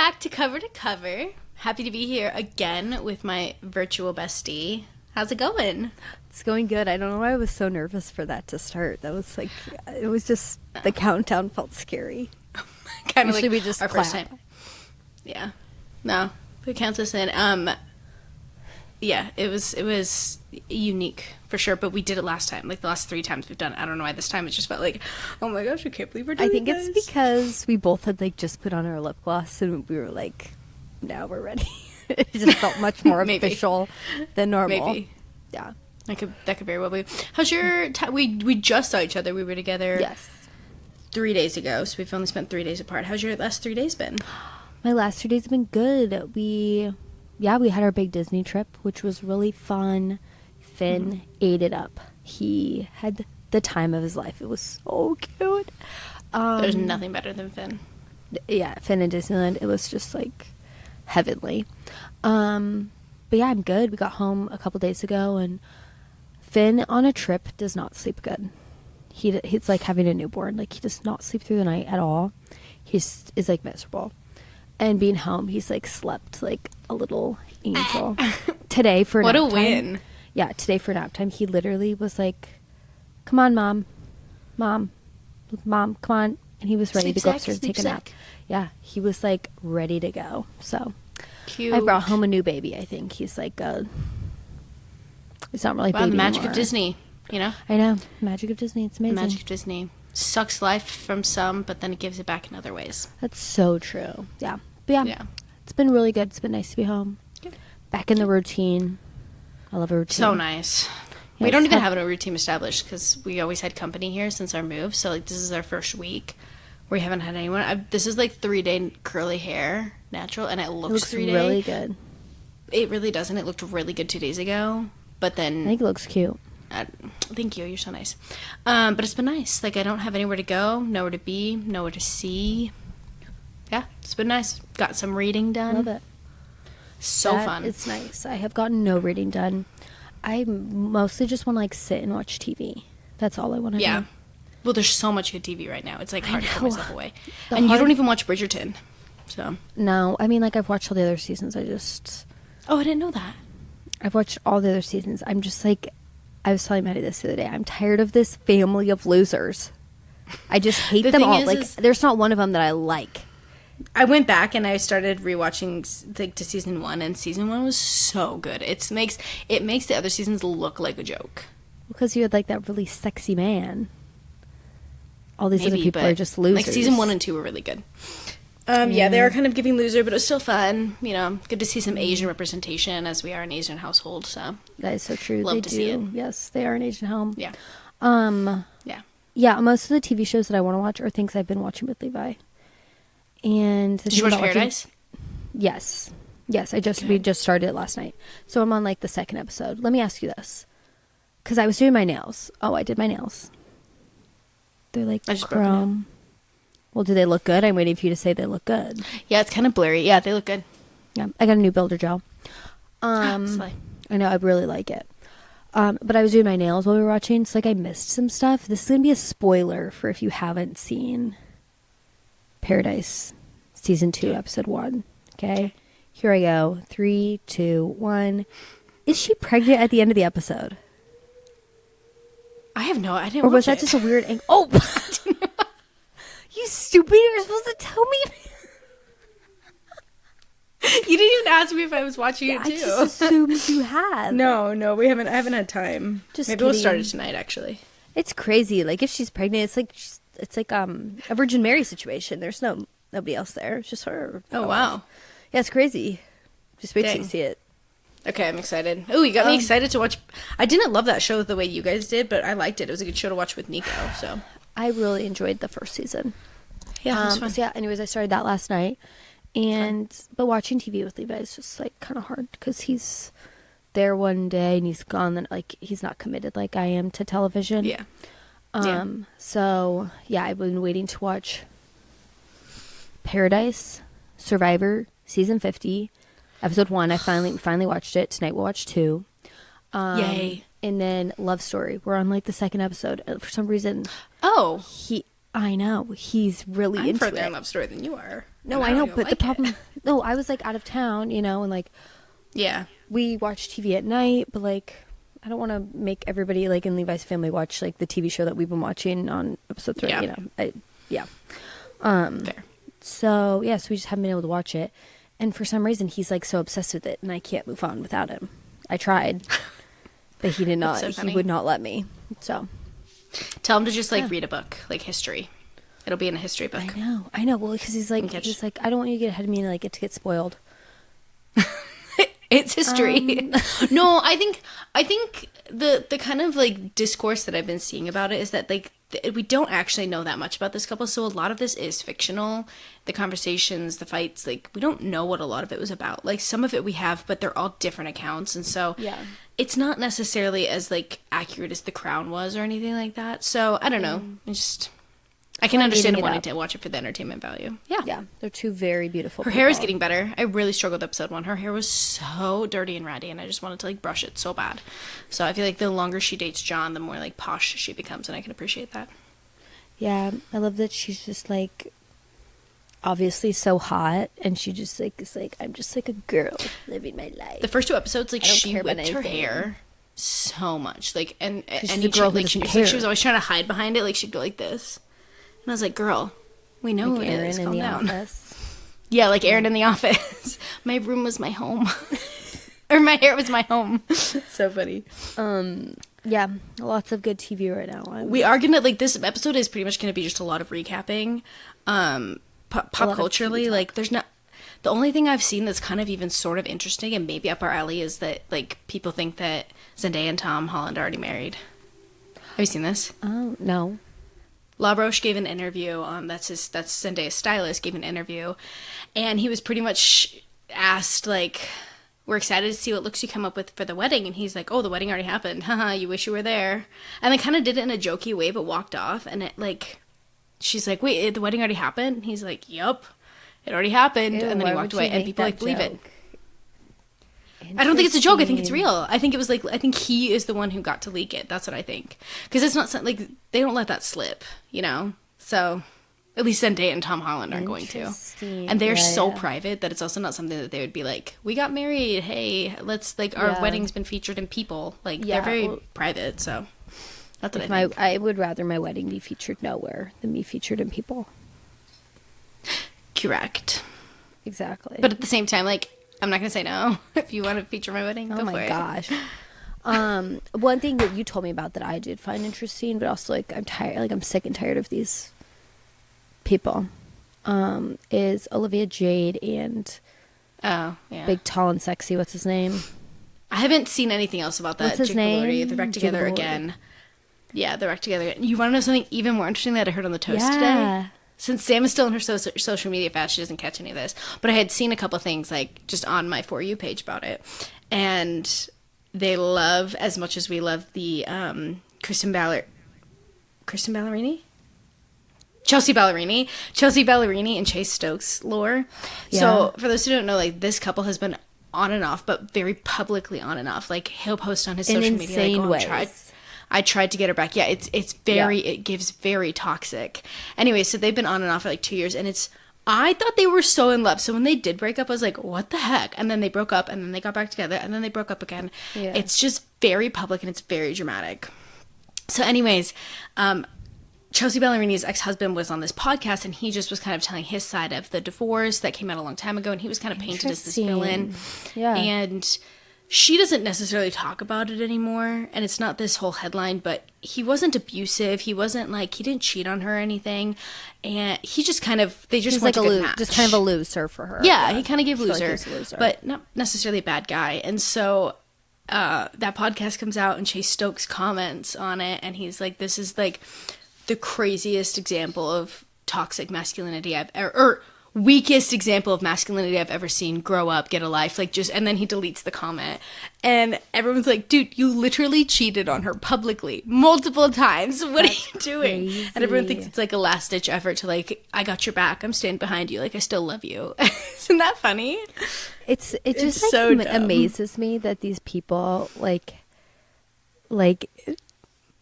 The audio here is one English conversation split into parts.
back to Cover. Happy to be here again with my virtual bestie. How's it going? It's going good. I don't know why I was so nervous for that to start. That was like, it was just, the countdown felt scary. Kind of like we just our clap. first time. Yeah. No, it counts us in. Yeah, it was unique for sure, but we did it last time. Like the last 3 times we've done it. I don't know why this time it just felt like, oh my gosh, I can't believe we're doing I think this. it's because we both had like just put on our lip gloss and we were like, now we're ready. It just felt much more official than normal. Maybe. Yeah. That could very well be. How's your time? We just saw each other. We were together Yes. 3 days ago, so we've only spent 3 days apart. How's your last 3 days been? My last 2 days have been good. We had our big Disney trip, which was really fun. Finn ate it up. He had the time of his life. It was so cute. There's nothing better than Finn. Yeah, Finn in Disneyland. It was just like heavenly. But yeah, I'm good. We got home a couple days ago, and Finn on a trip does not sleep good. He's like having a newborn. Like, he does not sleep through the night at all. Is like miserable. And being home, he's like slept like a little angel. Today for what nap a time, win. Yeah, today for nap time, he literally was like, "Come on, mom, come on," and he was ready to go upstairs and take a nap. Yeah, he was like ready to go. So Cute. I brought home a new baby. I think he's like it's not really Wow, baby the magic anymore. of Disney, you know? I know, magic of Disney. It's amazing. The magic of Disney. Sucks life from some, but then it gives it back in other ways. That's so true. Yeah, but Yeah. it's been really good. It's been nice to be home. Good. Back in the routine. I love a routine. So nice. Yeah, We don't it's even tough. have a routine established because we always had company here since our move. So, like, this is our first week. We haven't had anyone. This is like 3-day curly hair, natural, and it It looks, looks 3-day. really good. It really doesn't. It looked really good 2 days ago, but I then think it looks cute. thank you. You're so nice. But it's been nice. Like, I don't have anywhere to go, nowhere to be, nowhere to see. Yeah, it's been nice. Got some reading done. Love it. So fun. It's nice. I have gotten no reading done. I mostly just want to like sit and watch TV. That's all I want to Yeah. do. Well, there's so much good TV right now. It's like hard to put know. myself away. The And you hard- don't even watch Bridgerton. So. No, I mean, like, I've watched all the other seasons. Oh, I didn't know that. I've watched all the other seasons. I'm just like, I was telling Maddie this the other day. I'm tired of this family of losers. I just hate The them thing all. is- Like, is- there's not one of them that I like. I went back and I started rewatching like to season 1, and season 1 was so good. It makes the other seasons look like a joke. Because you had like that really sexy man. All these other people but, are just losers. Like season 1 and 2 were really good. Yeah, they are kind of giving loser, but it was still fun. You know, good to see some Asian representation as we are an Asian household. So That is so true. Love They to do. see it. Yes, they are an Asian home. yeah, yeah. Yeah, most of the TV shows that I want to watch are things I've been watching with Levi. And the Did you thing watch about watching- Paradise? Yes. Yes, we Good. just started it last night. So I'm on like the second episode. Let me ask you this. Because I was doing my nails. Oh, I did my nails. They're like I just broke them chrome. Well, do they look good? I'm waiting for you to say they look good. Yeah, it's kind of blurry. Yeah, they look good. Yeah, I got a new builder gel. Slay. I know, I really like it. But I was doing my nails while we were watching, so like I missed some stuff. This is gonna be a spoiler for if you haven't seen Paradise season 2, episode 1. Okay, here I go. 3, 2, 1. Is she pregnant at the end of the episode, I have no. I didn't. or was watch that it. just a weird? Oh, you stupid! You're supposed to tell me. You didn't even ask me if I was watching it I too. just assumed you had. No, we haven't. I haven't had time. Just Maybe we'll kidding. start it tonight. Actually, It's crazy. Like, if she's pregnant, it's like a Virgin Mary situation. There's nobody else there. It's just her. Oh, wow. Yeah, it's crazy. Just wait till Dang. you see it. okay, I'm excited. Oh, you got me excited to watch. I didn't love that show the way you guys did, but I liked it. It was a good show to watch with Nico. So I really enjoyed the first season. yeah, it was fun. So yeah. Anyways, I started that last night, but watching TV with Levi is just like kind of hard because he's there one day and he's gone. Then like he's not committed like I am to television. Yeah. So yeah, I've been waiting to watch Paradise, Survivor, season 50, episode 1. I finally watched it. Tonight we'll watch 2. Yay. And then Love Story. We're on like the second episode. For some reason, Oh, he I know. He's really I'm into further it. in Love Story than you are. No, and I know, don't but the like problem... it. No, I was, like, out of town, you know, and, like, Yeah. we watch TV at night, but, like, I don't want to make everybody, like, in Levi's family watch, like, the TV show that we've been watching on episode 3, Yeah. you know. Yeah. Fair. So, yeah, so we just haven't been able to watch it. And for some reason, he's, like, so obsessed with it, and I can't move on without him. I tried, but he did not. That's so He funny. would not let me. So, Tell him to just, like, Yeah. read a book, like history. It'll be in a history book. I know. Well, because he's like, Okay. I don't want you to get ahead of me and, like, get spoiled. It's history. No, I think the kind of like discourse that I've been seeing about it is that like we don't actually know that much about this couple, so a lot of this is fictional. The conversations, the fights, like we don't know what a lot of it was about. Like some of it we have, but they're all different accounts, and so Yeah. it's not necessarily as like accurate as The Crown was or anything like that. So I don't know. I can Well, understand eating it wanting up. to watch it for the entertainment value. Yeah. Yeah, they're two very beautiful Her hair is people. getting better. I really struggled with episode 1. Her hair was so dirty and ratty, and I just wanted to like brush it so bad. So I feel like the longer she dates John, the more like posh she becomes, and I can appreciate that. Yeah, I love that she's just, like, obviously so hot, and she just, like, is like, I'm just, like, a girl living my life. The first 2 episodes, like I don't she care about whipped her anything. hair so much, like and she's and the each girl who like doesn't she was care. always trying to hide behind it, like she'd go like this, and I was like, girl, we know Like who it Aaron is. in Calm the down. office. Yeah, like Aaron in the office. My room was my home. Or my hair was my home. So funny. Yeah, lots of good TV right now. We are gonna like this episode is pretty much gonna be just a lot of recapping. Pop of culturally, TV talk. like there's not. The only thing I've seen that's kind of even sort of interesting and maybe up our alley is that like people think that Zendaya and Tom Holland are already married. Have you seen this? Oh, no. La Roche gave an interview. That's Zendaya's stylist gave an interview, and he was pretty much asked like, "We're excited to see what looks you come up with for the wedding," and he's like, "Oh, the wedding already happened. Haha, you wish you were there." And they kind of did it in a jokey way, but walked off. And it like, she's like, "Wait, the wedding already happened?" And he's like, "Yup, it already happened." Ew, and then he why walked would away, you and make people that like believe it. joke? I don't think it's a joke. I think it's Interesting. real. I think it was like I think he is the one who got to leak it. That's what I think. Because it's not like they don't let that slip, you know. So at least Zendaya and Tom Holland aren't going to, Interesting. and they're Yeah, so yeah. private that it's also not something that they would be like, "We got married. Hey, let's like our Yeah. wedding's been featured in People." Like Yeah, they're very well- private. So that's what If I think. I would rather my wedding be featured nowhere than be featured in People. Correct. Exactly. But at the same time, like I'm not gonna say no if you want to feature my wedding. oh go for my it. gosh. One thing that you told me about that I did find interesting, but also like I'm tired, like I'm sick and tired of these people, is Olivia Jade and Oh yeah. big, tall, and sexy. What's his name? I haven't seen anything else about that. What's his Jake Valori. name? They're back Jake together Valori. again. Yeah, they're back together again. You want to know something even more interesting that I heard on the Toast Yeah. today? Since Sam is still in her social media fast, she doesn't catch any of this. But I had seen a couple things like just on my For You page about it, and they love as much as we love the Kristen Ballerini. Chelsea Ballerini and Chase Stokes lore. So for those who don't know, like this couple has been on and off, but very publicly on and off. Like he'll post on his In social media, like, insane "Oh, ways." I tried to get her back." Yeah, it's very it gives very toxic. Anyway, so they've been on and off for like 2 years, and I thought they were so in love. So when they did break up, I was like, what the heck? And then they broke up, and then they got back together, and then they broke up again. Yeah. It's just very public, and it's very dramatic. So anyways, Chelsea Ballerini's ex-husband was on this podcast, and he just was kind of telling his side of the divorce that came out a long time ago, and he was kind of painted as this villain. Yeah. And she doesn't necessarily talk about it anymore, and it's not this whole headline, but he wasn't abusive. He wasn't like, he didn't cheat on her or anything, and he just kind of, they just He's went like a a good match. just kind of a loser for her. Yeah, he kind of gave I feel like loser, he's a loser. but not necessarily a bad guy. And so that podcast comes out, and Chase Stokes comments on it, and he's like, "This is like the craziest example of toxic masculinity I've ever, or weakest example of masculinity I've ever seen. Grow up, get a life." Like just, and then he deletes the comment, and everyone's like, "Dude, you literally cheated on her publicly multiple times. What are you doing?" crazy. And everyone thinks it's like a last ditch effort to like, "I got your back. I'm standing behind you. Like I still love you." Isn't that funny? it just like so dumb. amazes me that these people like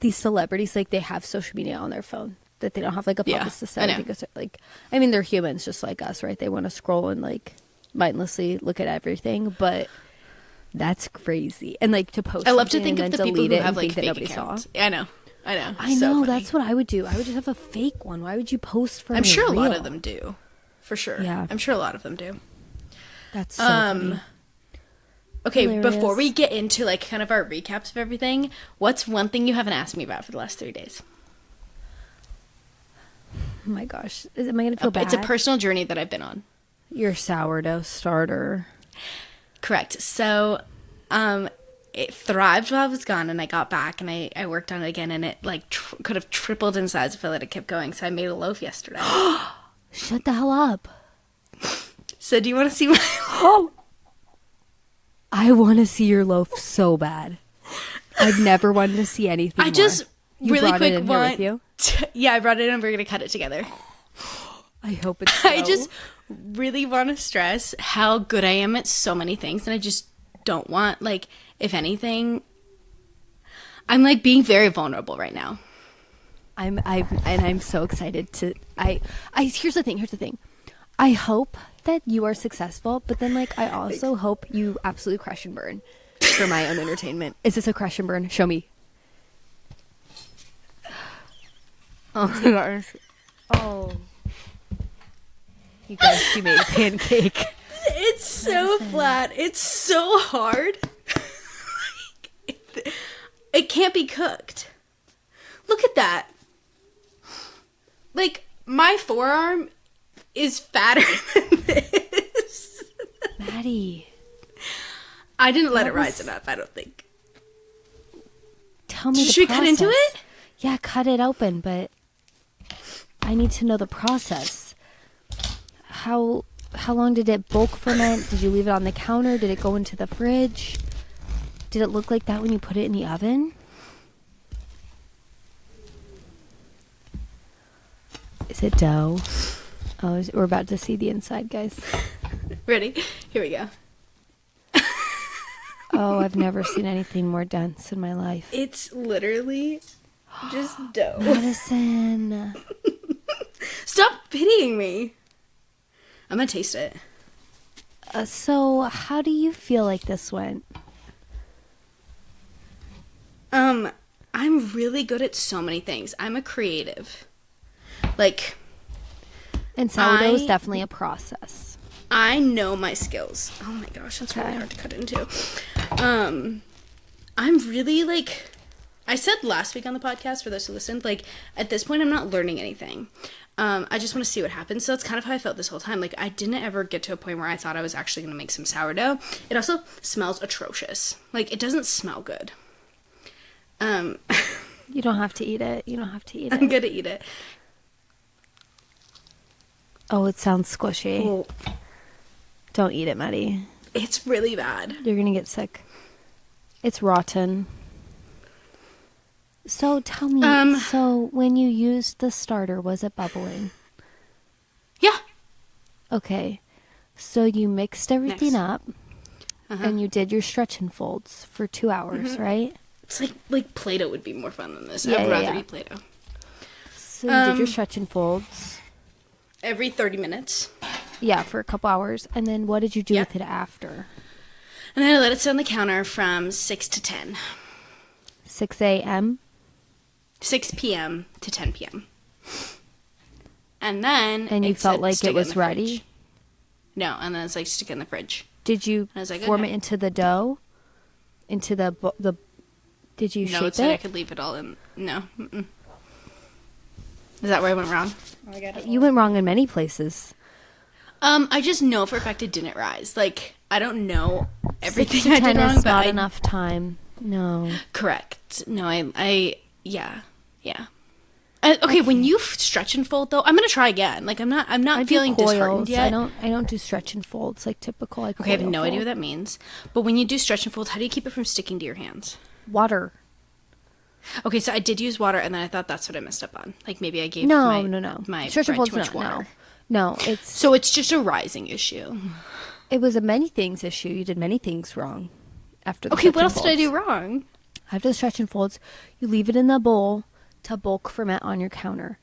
these celebrities, like they have social media on their phone. that they don't have like a Yeah, publicist. I know. think it's like, I mean, they're humans just like us, right? They want to scroll and like mindlessly look at everything, but that's crazy. And like to post, I love to something think and of then the people delete who it have and like think that fake nobody accounts. saw. I know. I So know. funny. That's what I would do. I would just have a fake one. Why would you post from? I'm sure a lot real? of them do, for sure. Yeah. I'm sure a lot of them do. That's so funny. Okay, Hilarious. before we get into like kind of our recaps of everything, what's one thing you haven't asked me about for the last 3 days? Oh my gosh, am I gonna feel bad? It's a personal journey that I've been on. Your sourdough starter. Correct. So, it thrived while I was gone, and I got back, and I worked on it again, and it like could have tripled in size if I let it kept going. So I made a loaf yesterday. Shut the hell up. So do you want to see my? Oh, I want to see your loaf so bad. I've never wanted to see anything. I just You really brought it quick in here with want. you? Yeah, I brought it in, and we're gonna cut it together. I hope it's. I just really want to stress how good I am at so many things, and I just don't want, like, if anything, I'm like being very vulnerable right now. I'm so excited to. Here's the thing. I hope that you are successful, but then like I also hope you absolutely crash and burn for my own entertainment. Is this a crash and burn? Show me. Oh my gosh. Oh. You guys, she made a pancake. It's so flat. It's so hard. It can't be cooked. Look at that. Like, my forearm is fatter than this. Maddie. I didn't let it rise enough, I don't think. Tell me the Should we cut into process. it? Yeah, cut it open, but I need to know the process. How long did it bulk ferment? Did you leave it on the counter? Did it go into the fridge? Did it look like that when you put it in the oven? Is it dough? Oh, we're about to see the inside, guys. Ready? Here we go. Oh, I've never seen anything more dense in my life. It's literally just dough. Madison. Stop pitying me. I'm gonna taste it. So, how do you feel like this went? I'm really good at so many things. I'm a creative. Like, And sourdough is definitely a process. I know my skills. Oh my gosh, that's really Okay. hard to cut into. I'm really like, I said last week on the podcast, for those who listened, like, at this point I'm not learning anything. I just want to see what happens. So that's kind of how I felt this whole time. Like, I didn't ever get to a point where I thought I was actually going to make some sourdough. It also smells atrocious. Like, it doesn't smell good. You don't have to eat it. You don't have to eat it. I'm gonna eat it. Oh, it sounds squishy. Oh, Don't eat it, Maddie. it's really bad. You're gonna get sick. It's rotten. So tell me, so when you used the starter, was it bubbling? Yeah. Okay. So you mixed everything Nice. up and you did your stretch and folds for 2 hours, right? It's like Play-Doh would be more fun than this. Yeah, I'd yeah, rather yeah. eat Play-Doh. So you did your stretch and folds. Every 30 minutes. Yeah, for a couple hours. And then what did you do Yeah. with it after? And then I let it sit on the counter from 6 to 10. 6 a.m.? 6 p.m. to 10 p.m. And then... And you it felt said like stick it in was the ready? fridge. No, and then it's like stick it in the fridge. Did you I was like, form okay. it into the dough? Into the did you No, shape it said I it? could leave it all in. No. Mm-mm. Is that where I went wrong? Oh, I got it. You went wrong in many places. I just know for a fact it didn't rise. Like, I don't know 6 everything to I 10 did wrong, is but not I... enough time. No. Correct. No, yeah. Okay, when you stretch and fold though, I'm gonna try again. Like, I'm not I do feeling disheartened coils. yet. I don't do stretch and folds like typical. Okay, I have no idea what that means. But when you do stretch and fold, how do you keep it from sticking to your hands? Water. Okay, so I did use water, and then I thought that's what I messed up on. Like, maybe I gave No. my Stretch and bread folds, too much no. water. No, it's So it's just a rising issue. it was a many things issue. You did many things wrong after the Okay, stretch what and else did I do folds. wrong? After the stretch and folds, you leave it in the bowl to bulk ferment on your counter.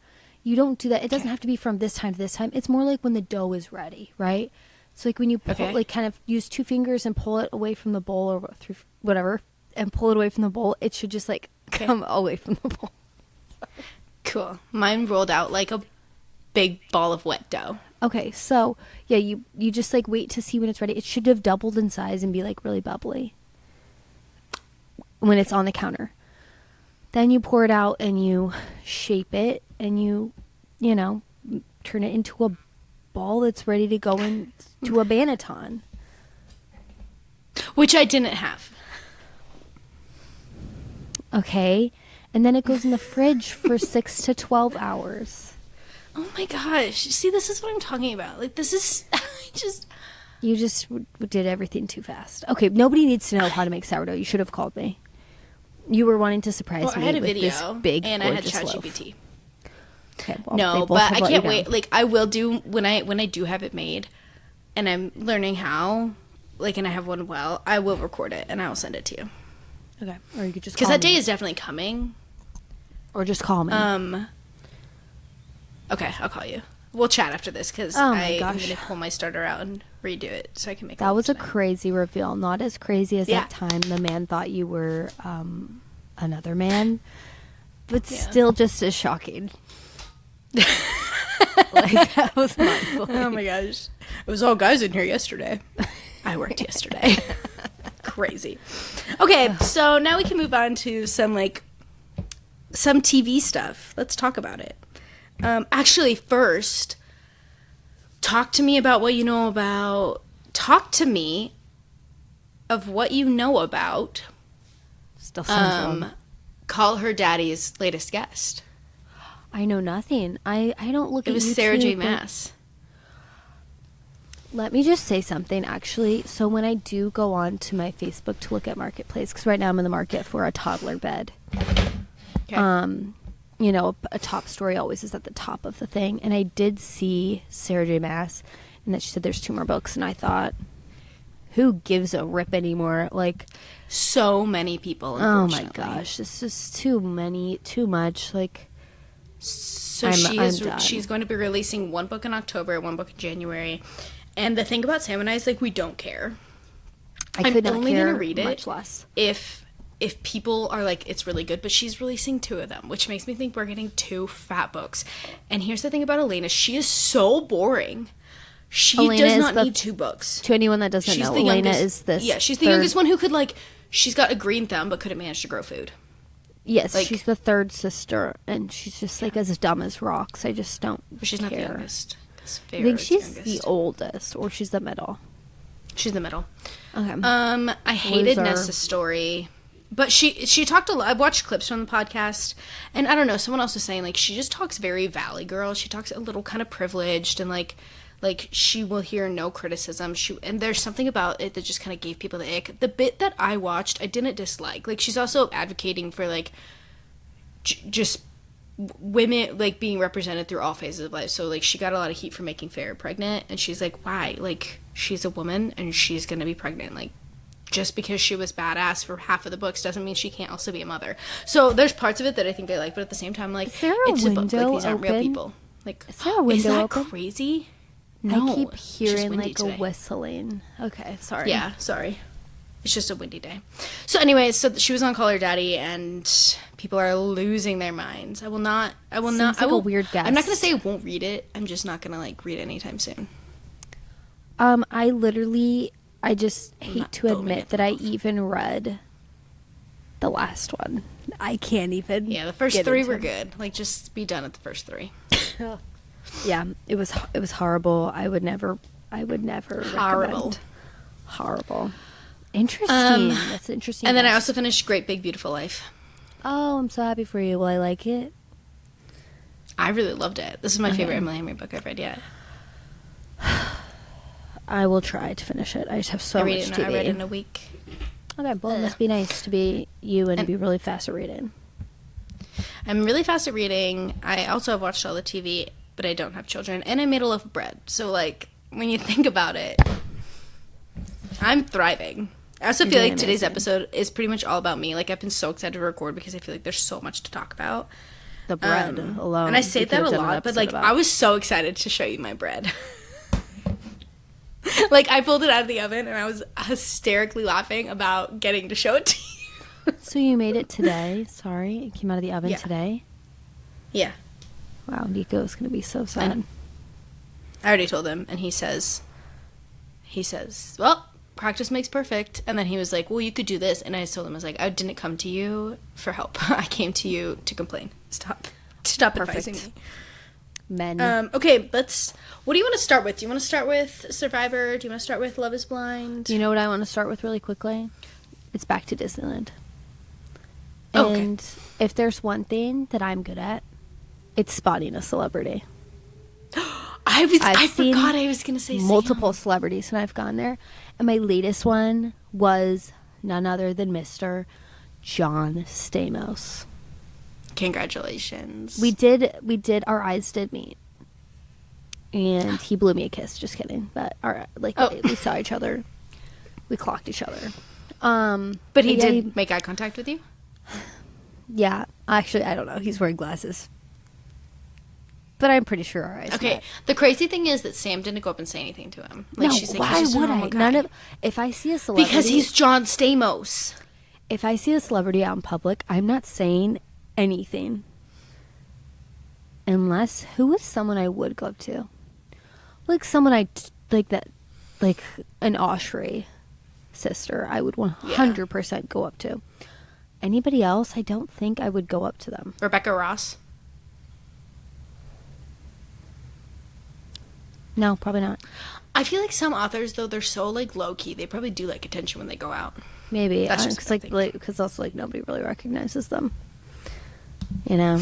You don't do that. It doesn't have to be from this time to this time. It's more like when the dough is ready, right? So like when you pull, like kind of use 2 fingers and pull it away from the bowl or through whatever, and pull it away from the bowl, it should just like come away from the bowl. Cool. Mine rolled out like a big ball of wet dough. Okay, so yeah, you just like wait to see when it's ready. It should have doubled in size and be like really bubbly when it's on the counter. Then you pour it out and you shape it and you know, turn it into a ball that's ready to go into a banneton. Which I didn't have. Okay, and then it goes in the fridge for 6 to 12 hours. Oh my gosh. See, this is what I'm talking about. Like, this is You just did everything too fast. Okay, nobody needs to know how to make sourdough. You should have called me. You were wanting to surprise me I had a with video, this big, and I had gorgeous loaf. ChatGPT. Okay, well, No, but I can't wait. Like, I will do when I do have it made, and I'm learning how. Like, and I have one well, I will record it and I will send it to you. Okay, or you could just because that day is definitely coming. Or just call me. Okay, I'll call you. We'll chat after this because I'm going to pull my starter out and redo it so I can make. That was a crazy reveal. Not as crazy as that time the man thought you were another man, but still just as shocking. Like, that was mind-blowing. Oh my gosh. It was all guys in here yesterday. I worked yesterday. Crazy. Okay, so now we can move on to some TV stuff. Let's talk about it. Actually, first, talk to me about what you know about. Talk to me of what you know about. Still sounds wrong. Call Her Daddy's latest guest. I know nothing. I don't look at YouTube. It was Sarah J. Maas. Let me just say something, actually. So when I do go on to my Facebook to look at Marketplace, because right now I'm in the market for a toddler bed. Okay. You know, a top story always is at the top of the thing. And I did see Sarah J. Maas, and that she said there's 2 more books. And I thought, who gives a rip anymore? Like, so many people, oh my gosh. This is too much. Like, so she's going to be releasing 1 book in October, 1 book in January. And the thing about Sam and I is, like, we don't care. I could not only care gonna read it much less. If people are like, it's really good, but she's releasing 2 of them, which makes me think we're getting 2 fat books. And here's the thing about Elena. She is so boring. Elena does not need 2 books. To anyone that doesn't know, Elena is this. Yeah, she's the youngest one who could, like, she's got a green thumb but couldn't manage to grow food. Yes, like, she's the 3rd sister, and she's just, like, as dumb as rocks. I just don't But she's care. not the youngest. I think she's the oldest, or she's the middle. She's the middle. Okay. I hated Nessa's story. But she talked a lot. I've watched clips from the podcast, and I don't know, someone else was saying, like, she just talks very Valley Girl. She talks a little kind of privileged, and, like she will hear no criticism. And there's something about it that just kind of gave people the ick. The bit that I watched, I didn't dislike. Like, she's also advocating for, like, just women, like, being represented through all phases of life. So, like, she got a lot of heat for making Farrah pregnant, and she's like, why? Like, she's a woman, and she's gonna be pregnant. Like, just because she was badass for half of the books doesn't mean she can't also be a mother. So there's parts of it that I think I like, but at the same time, like, it's a book. Like, these aren't real people. Like, is there a window open? Crazy? No, I keep hearing like today. A whistling. Okay, sorry. Yeah, sorry. It's just a windy day. So anyway, so she was on Call Her Daddy, and people are losing their minds. I will not. Like a weird guess. I'm not gonna say I won't read it. I'm just not gonna, like, read it anytime soon. I just hate to admit that I even read the last one. I can't even. Yeah, the first 3 were good. Like, just be done at the first 3. Yeah, it was horrible. I would never recommend. Horrible. Interesting. That's interesting. And then I also finished Great Big Beautiful Life. Oh, I'm so happy for you. Will I like it? I really loved it. This is my favorite Emily Henry book I've read yet. I will try to finish it. I just have so much TV. I read it in a week. Okay, well, it must be nice to be you and be really fast at reading. I'm really fast at reading. I also have watched all the TV, but I don't have children. And I made a loaf of bread. So, like, when you think about it, I'm thriving. I also feel like today's episode is pretty much all about me. Like, I've been so excited to record because I feel like there's so much to talk about. the bread alone. And I say We could that have a done an lot, but episode like about. I was so excited to show you my bread. Like I pulled it out of the oven and I was hysterically laughing about getting to show it to you. So you made it today. Sorry, it came out of the oven Yeah. today. Yeah. Wow, Nico's gonna be so sad. I already told him, and he says, well, practice makes perfect. And then he was like, well, you could do this. And I just told him, I was like, I didn't come to you for help. I came to you to complain. Stop Perfect. advising me. Men. Okay, what do you want to start with? Do you want to start with Survivor? Do you want to start with Love is Blind? You know what I want to start with really quickly? It's back to Disneyland. Oh, okay. And if there's one thing that I'm good at, it's spotting a celebrity. I seen forgot I was going to say multiple Sam. celebrities when I've gone there. And my latest one was none other than Mr. John Stamos. Congratulations. We did our eyes did meet. And he blew me a kiss, just kidding. But we saw each other. We clocked each other. But he did make eye contact with you? Yeah. Actually, I don't know. He's wearing glasses. But I'm pretty sure our eyes Okay. met. The crazy thing is that Sam didn't go up and say anything to him. Like, No, she's like, why he's just a would normal I? guy. If I see a celebrity, Because he's John Stamos. if I see a celebrity out in public, I'm not saying anything. Unless, who is someone I would go up to? Like someone like an Oshry sister, I would 100% go up to. Anybody else, I don't think I would go up to them. Rebecca Ross. No, probably not. I feel like some authors, though, they're so, like, low-key. They probably do like attention when they go out. Maybe. That's just what I think. Because also, like, nobody really recognizes them. You know?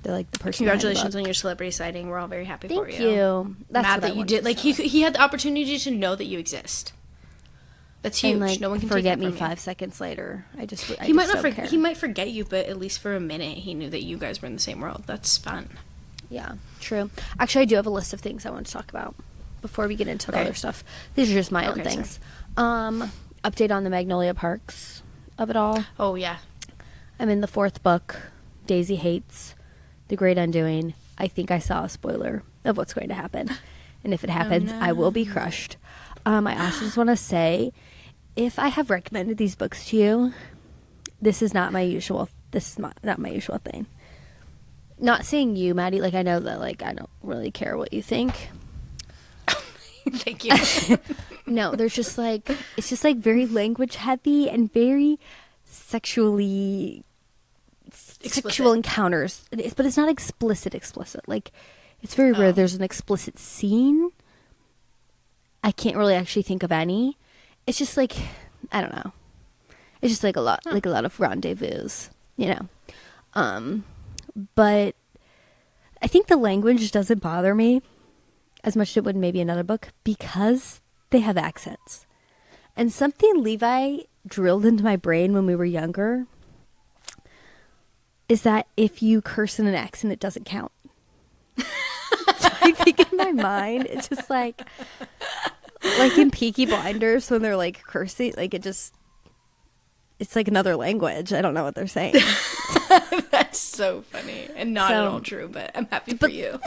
They're like the person. Congratulations on your celebrity sighting. We're all very happy for you. Thank you. That's Mad what that I you wanted did. to Like, say. he had the opportunity to know that you exist. That's huge. And, like, No one can forget take me that from 5 seconds later. I He might just not don't forget. care. He might forget you, but at least for a minute, he knew that you guys were in the same world. That's fun. Yeah, true. Actually, I do have a list of things I want to talk about before we get into the Okay. other stuff. These are just my own Okay, things. Update on the Magnolia Parks of it all. Oh yeah. I'm in the 4th book, Daisy Hates, The Great Undoing. I think I saw a spoiler of what's going to happen. And if it happens, I will be crushed. I also just want to say, if I have recommended these books to you, this is not my usual thing. Not saying you, Maddie, like I know that like I don't really care what you think. Thank you. No, there's just like it's just like very language heavy and very sexual encounters. But it's not explicit. Like it's very rare there's an explicit scene. I can't really actually think of any. It's just like I don't know. It's just like a lot of rendezvous, you know. But I think the language doesn't bother me as much as it would maybe another book because they have accents. And something Levi drilled into my brain when we were younger is that if you curse in an accent, it doesn't count. So I think in my mind, it's just like in Peaky Blinders when they're like cursing, like it's like another language. I don't know what they're saying. That's so funny and not at all true, but I'm happy for you.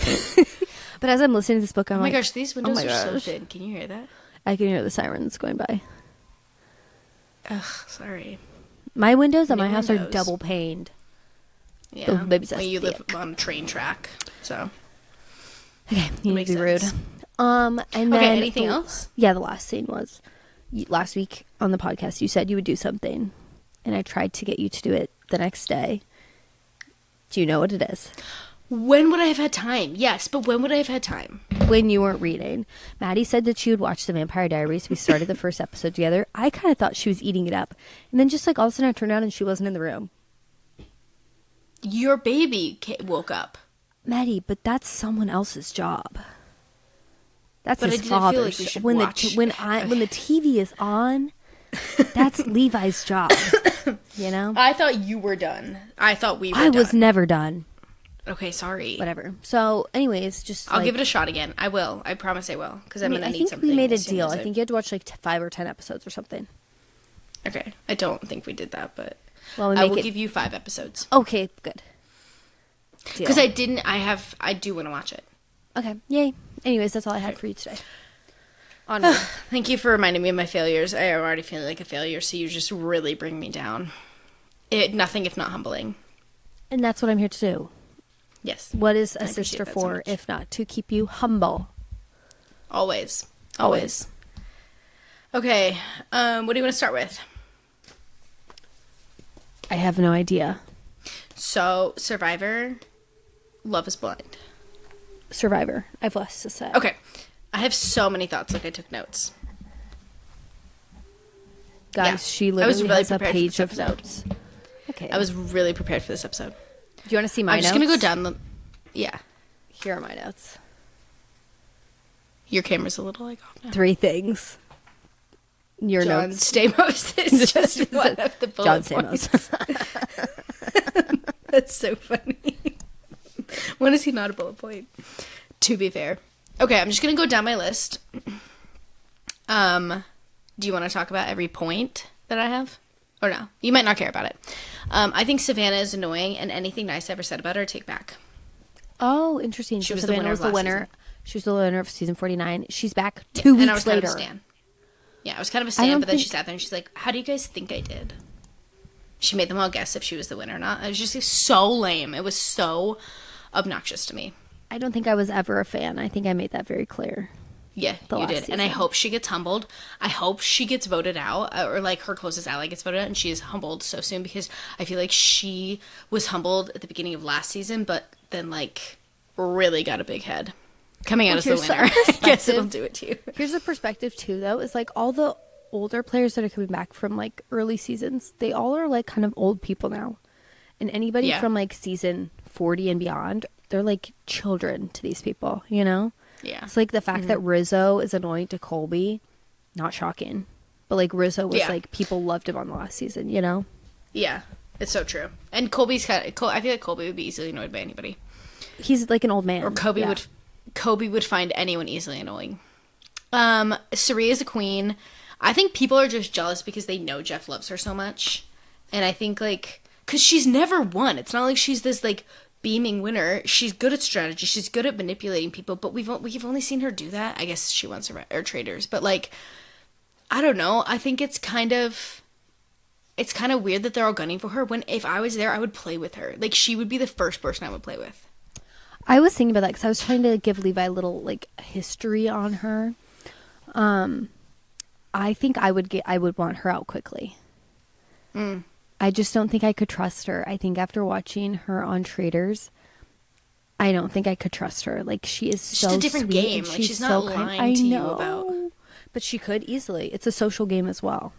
But as I'm listening to this book, I'm like, oh my gosh, these windows my are so gosh. thin. Can you hear that? I can hear the sirens going by. Ugh, sorry. My windows at New my house are windows. double paned. Yeah. The baby's well, you live thick. on a train track, so. Okay, you need Makes to be rude. sense. And then Okay, anything else? Yeah, the last scene was last week on the podcast. You said you would do something, and I tried to get you to do it the next day. Do you know what it is? When would I have had time? Yes, but when would I have had time? When you weren't reading. Maddie said that she would watch The Vampire Diaries. We started the first episode together. I kind of thought she was eating it up. And then just like all of a sudden I turned around and she wasn't in the room. Your baby woke up. Maddie, but that's someone else's job. That's But I his didn't feel father's like we should job. When watch. when the TV is on, that's Levi's job. You know? I thought you were done. I thought we were I done. was never done. Okay, sorry. Whatever. So, anyways, just I'll give it a shot again. I will. I promise I will. Because I'm going to I need think something. we made a as soon deal. as I think you had to watch like 5 or 10 episodes or something. Okay. I don't think we did that, but Well, we I make will it. give you 5 episodes. Okay, good. Deal. Because I do want to watch it. Okay, yay. Anyways, that's all I had for you today. Onward. Thank you for reminding me of my failures. I am already feeling like a failure, so you just really bring me down. Nothing if not humbling. And that's what I'm here to do. Yes. What is I a appreciate sister that so for, much. if not to keep you humble? Always. Always. Okay, what do you want to start with? I have no idea. So, Survivor, Love is Blind. Survivor. I've less to say. Okay. I have so many thoughts, like I took notes. Guys, Yeah. she I was literally really has a prepared for page this of episode. notes. Okay. I was really prepared for this episode. Do you want to see my I'm notes? just going to go down the... Yeah. Here are my notes. Your camera's a little, like, off now. 3 things. Your John notes. Stamos is just one of the bullet John points. Stamos. That's so funny. When is he not a bullet point? To be fair. Okay, I'm just going to go down my list. Do you want to talk about every point that I have? Or no? You might not care about it. I think Savannah is annoying, and anything nice I ever said about her, take back. Oh, interesting. She So was the Savannah winner was of the last winner. season. She was the winner of season 49. She's back Yeah, 2 and I was weeks later. kind of a stan. Yeah, I was kind of a I stan, don't but then think- she sat there and she's like, how do you guys think I did? She made them all guess if she was the winner or not. It was just so lame. It was so obnoxious to me. I don't think I was ever a fan. I think I made that very clear. Yeah, The you last did. And I season. hope she gets humbled. I hope she gets voted out, or like her closest ally gets voted out, and she is humbled so soon, because I feel like she was humbled at the beginning of last season, but then like really got a big head. Coming out Well, as the here's some winner. I guess perspective. it'll do it to you. Here's a perspective too, though, is like all the older players that are coming back from like early seasons, they all are like kind of old people now. And anybody Yeah. from like season 40 and beyond, they're like children to these people, you know? Yeah. It's like the fact Mm-hmm. that Rizzo is annoying to Colby, not shocking. But like Rizzo was Yeah. like, people loved him on the last season, you know? Yeah, it's so true. And Colby's kind of, I feel like Colby would be easily annoyed by anybody. He's like an old man. Or Kobe Yeah. would find anyone easily annoying. Sari is a queen. I think people are just jealous because they know Jeff loves her so much. And I think like, because she's never won. It's not like she's this like beaming winner. She's good at strategy. She's good at manipulating people, but we've only seen her do that. I guess she wants or Traitors, but like, I don't know. I think it's kind of weird that they're all gunning for her, when if I was there, I would play with her. Like, she would be the first person I would play with. I was thinking about that because I was trying to give Levi a little like history on her. I think I would want her out quickly. I just don't think I could trust her. I think after watching her on Traitors, I don't think I could trust her. Like, she is It's so just a different sweet game. and Like, she's not lying to you about. But she could easily. It's a social game as well.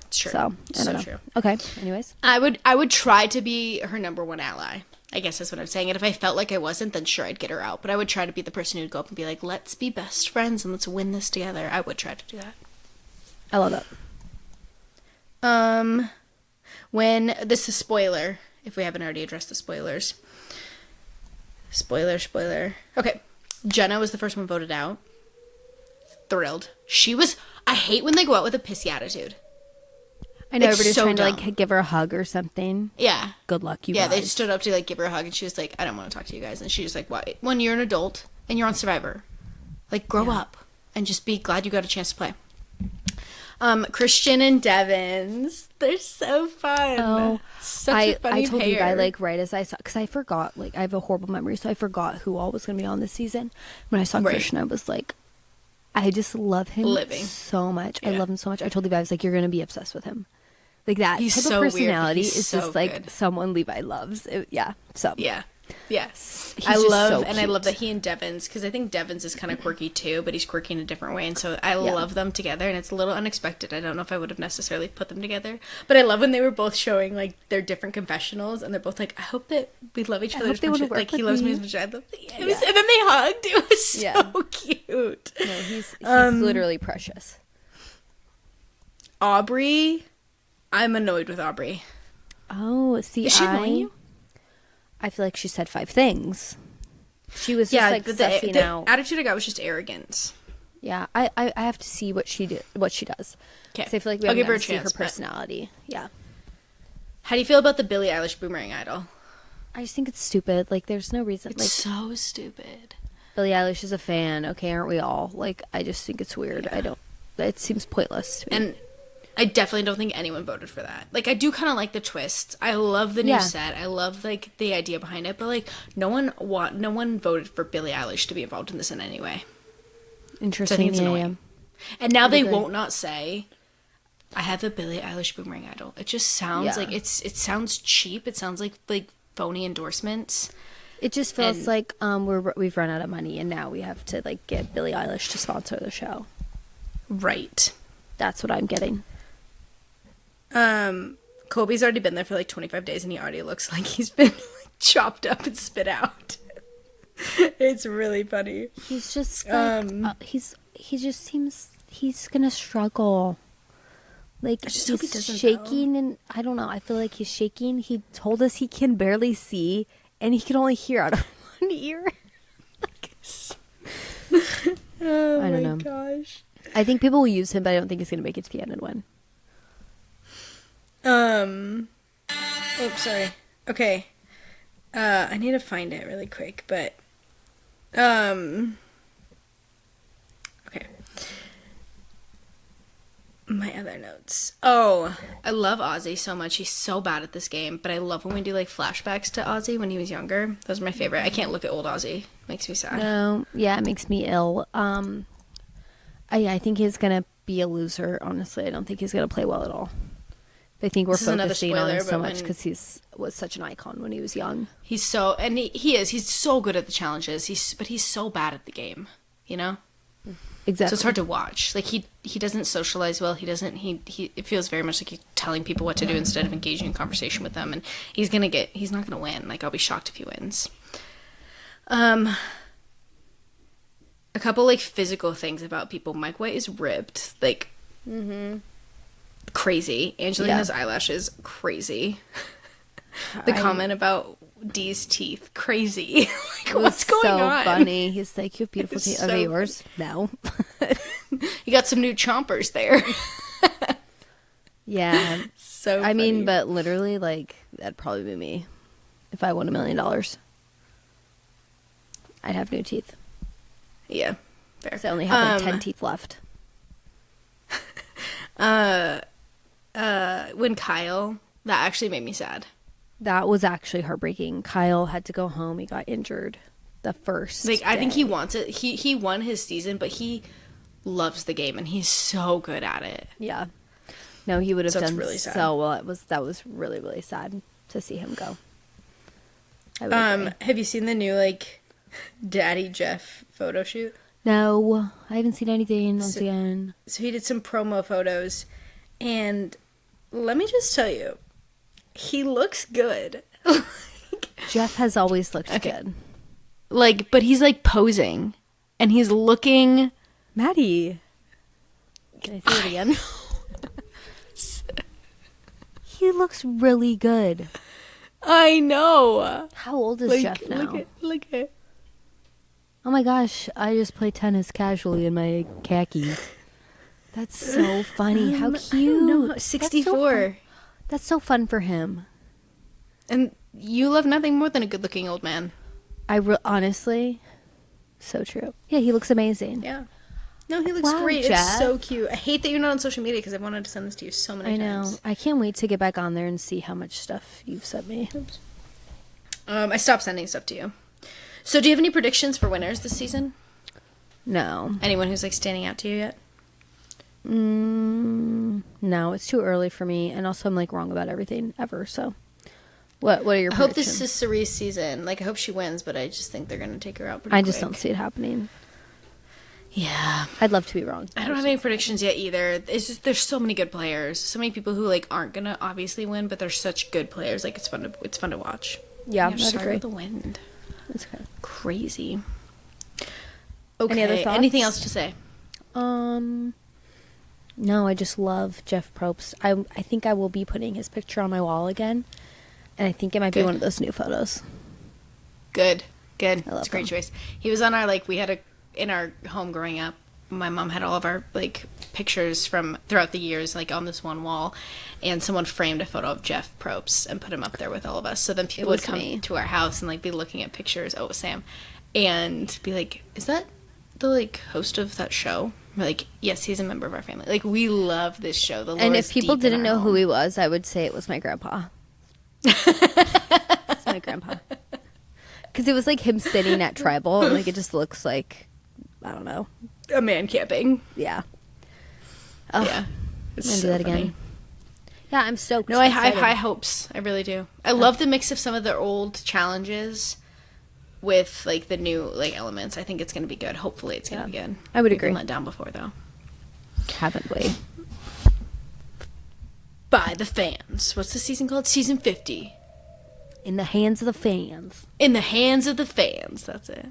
It's true. So, I don't know. True. Okay, anyways. I would try to be her number one ally. I guess that's what I'm saying. And if I felt like I wasn't, then sure, I'd get her out. But I would try to be the person who'd go up and be like, let's be best friends and let's win this together. I would try to do that. I love it. When this is spoiler, if we haven't already addressed the spoilers. Spoiler. Okay. Jenna was the first one voted out. Thrilled. I hate when they go out with a pissy attitude. I know It's everybody's so trying to dumb. like give her a hug or something. Yeah. Good luck, you Yeah, they guys. stood up to like give her a hug, and she was like, I don't want to talk to you guys. And she was like, why? When you're an adult and you're on Survivor, like, grow up and just be glad you got a chance to play. Christian and Devins, they're so fun. Oh, Such a funny I told pair. you guys like right as I saw, because I forgot, like I have a horrible memory, so I forgot who all was going to be on this season. When I saw Right. Christian, I was like, I just love him Living. so much. I Yeah. love him so much. I told Levi, I was like, you're going to be obsessed with him. Like that He's type so of weird, but personality he's is so just like good. someone Levi loves. Yeah. So Yeah. Yes. He's I just love, so and I love cute. that he and Devins, because I think Devins is kind of quirky too, but he's quirky in a different way. And so I love them together, and it's a little unexpected. I don't know if I would have necessarily put them together, but I love when they were both showing like their different confessionals, and they're both like, I hope that we love each other hope as they much. wanna work Like, he with loves me me. as much as I love him. And then they hugged. It was so Yeah. cute. no, he's literally precious. Aubrey, I'm annoyed with Aubrey. Oh, see, Is she annoying you? I feel like she said 5 things. She was just like but sussing the out. attitude I got was just arrogance. Yeah, I have to see what she does. 'Cause I feel like we I'll haven't give her a gotten to see chance, her but- personality. Yeah. How do you feel about the Billie Eilish Boomerang Idol? I just think it's stupid. Like, there's no reason. It's Like, so stupid. Billie Eilish is a fan. Okay, aren't we all? Like, I just think it's weird. Yeah. It seems pointless to me. And I definitely don't think anyone voted for that. Like, I do kind of like the twists. I love the new set. I love, like, the idea behind it. But, like, no one voted for Billie Eilish to be involved in this in any way. Interesting. So I think it's annoying. And now they agree. won't not say, I have a Billie Eilish boomerang idol. It just sounds like it sounds cheap. It sounds like phony endorsements. It just feels like we've run out of money and now we have to like get Billie Eilish to sponsor the show. Right. That's what I'm getting. Colby's already been there for like 25 days and he already looks like he's been like, chopped up and spit out. It's really funny. He's just like, he just seems he's gonna struggle. Like, I just hope he he's doesn't, shaking, and I don't know. I feel like he's shaking. He told us he can barely see, and he can only hear out of one ear. Oh I don't know. Gosh. I think people will use him, but I don't think he's gonna make it to the end and win. Oh, sorry. Okay. I need to find it really quick, but okay. My other notes. Oh, I love Ozzy so much. He's so bad at this game, but I love when we do like flashbacks to Ozzy when he was younger. Those are my favorite. I can't look at old Ozzy. Makes me sad. No, yeah, it makes me ill. I think he's gonna be a loser. Honestly, I don't think he's gonna play well at all. I think we're focusing on him so much because was such an icon when he was young. He's so, and he is. He's so good at the challenges. But he's so bad at the game. You know. Exactly. So it's hard to watch. Like he doesn't socialize well. He doesn't. It feels very much like he's telling people what to do instead of engaging in conversation with them. And he's not gonna win. Like I'll be shocked if he wins. A couple like physical things about people. Mike White is ripped. Like. Crazy. Angelina's eyelashes, crazy. The comment about Dee's teeth, crazy. Like, what's going on? So funny. He's like, you have beautiful teeth. Are they yours? No. You got some new chompers there. Yeah. So funny. I mean, but literally, like, that'd probably be me. If I won $1 million, I'd have new teeth. Yeah. Fair. So I only have like 10 teeth left. When Kyle, that actually made me sad. That was actually heartbreaking. Kyle had to go home. He got injured the first day. I think he wants it. He won his season, but he loves the game and he's so good at it. Yeah. No, he would have done really sad. so well. That was really, really sad to see him go. Have you seen the new like Daddy Jeff photo shoot? No, I haven't seen anything once again. So he did some promo photos, and let me just tell you, he looks good. Jeff has always looked good. Like, but he's like posing, and he's looking. Maddie, can I see it again? He looks really good. I know. How old is Jeff now? Look at. Oh my gosh, I just play tennis casually in my khakis. That's so funny. How cute. 64. That's so fun for him. And you love nothing more than a good-looking old man. Honestly, so true. Yeah, he looks amazing. Yeah. No, he looks great. Jeff. It's so cute. I hate that you're not on social media because I've wanted to send this to you so many times. I know. I can't wait to get back on there and see how much stuff you've sent me. Oops. I stopped sending stuff to you. So do you have any predictions for winners this season? No. Anyone who's like standing out to you yet? No, it's too early for me, and also I'm like wrong about everything ever. So, what are your? I hope this is Cerie's season. Like I hope she wins, but I just think they're gonna take her out. I just don't see it happening. Yeah, I'd love to be wrong. I don't have any predictions yet either. It's just there's so many good players, so many people who like aren't gonna obviously win, but they're such good players. Like it's fun to watch. Yeah, I'm that's sorry great. about the wind. That's good. Crazy. Okay. Any other thoughts? Anything else to say? No, I just love Jeff Probst. I think I will be putting his picture on my wall again, and I think it might be one of those new photos. Good. I love It's a great choice. He was on our we had in our home growing up. my mom had all of our like pictures from throughout the years like on this one wall, and someone framed a photo of Jeff Probst and put him up there with all of us. So then people would come to our house and like be looking at pictures. Oh, it was Sam, and be like, "Is that the like host of that show?" We're like, "Yes, he's a member of our family." Like, we love this show. The and if people didn't know who he was, I would say it was my grandpa. It's my grandpa. Because it was like him sitting at tribal, and like it just looks like, I don't know, a man camping. Yeah. Oh, yeah. I'm gonna do that again. Yeah, I'm stoked. No, I have high hopes. I really do. I love the mix of some of the old challenges with like the new like elements. I think it's gonna be good. Hopefully, it's gonna be good. I would We've agree. been let down before though. Haven't we? By the fans. What's the season called? Season 50. In the hands of the fans. In the hands of the fans. That's it.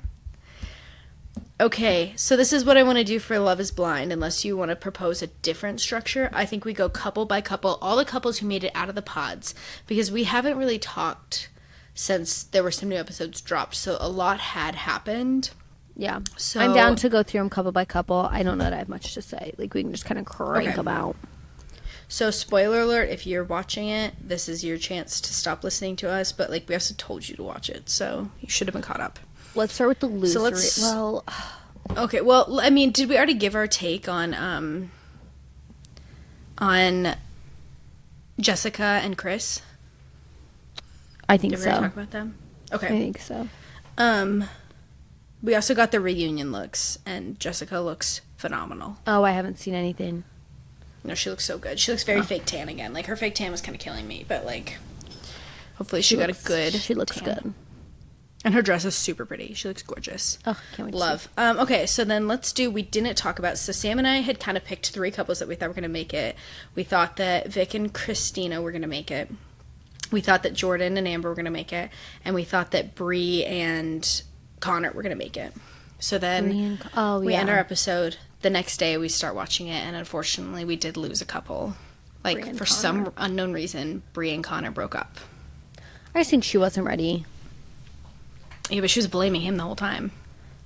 Okay, so this is what I want to do for Love is Blind, unless you want to propose a different structure. I think we go couple by couple, all the couples who made it out of the pods, because we haven't really talked since there were some new episodes dropped, so a lot had happened. Yeah. So I'm down to go through them couple by couple. I don't know that I have much to say. Like, we can just kind of crank them out. So, spoiler alert, if you're watching it, this is your chance to stop listening to us, but, like, we also told you to watch it, so you should have been caught up. Let's start with the loser. So okay, well, I mean, did we already give our take on Jessica and Chris? I think Did we so. already talk about them? Okay. I think so. We also got the reunion looks, and Jessica looks phenomenal. Oh, I haven't seen anything. No, she looks so good. She looks very fake tan again. Like, her fake tan was kind of killing me, but, like, hopefully she got a good She looks tan. good. And her dress is super pretty. She looks gorgeous. Oh, can't wait to Love. Okay, so then we didn't talk about, so Sam and I had kind of picked 3 couples that we thought were going to make it. We thought that Vic and Christina were going to make it. We thought that Jordan and Amber were going to make it. And we thought that Bree and Connor were going to make it. So then we end our episode. The next day we start watching it, and unfortunately we did lose a couple. Like, for some unknown reason, Bree and Connor broke up. I just think she wasn't ready. Yeah, but she was blaming him the whole time.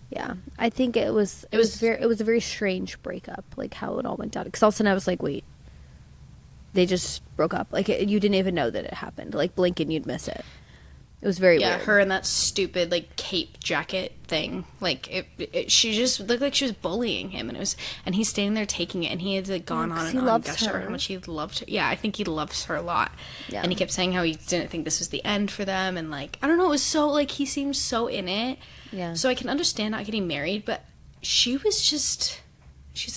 Yeah, I think it was a very strange breakup, like how it all went down. Because all of a sudden I was like, wait, they just broke up. Like, you didn't even know that it happened. Like, blink and you'd miss it. It was very weird. Her and that stupid like cape jacket thing. Like, she just looked like she was bullying him, and he's standing there taking it, and he had like gone on and on and gushed over how much he loved her. Yeah, I think he loves her a lot. Yeah. And he kept saying how he didn't think this was the end for them, and like, I don't know, it was so like, he seemed so in it. Yeah. So I can understand not getting married, but she's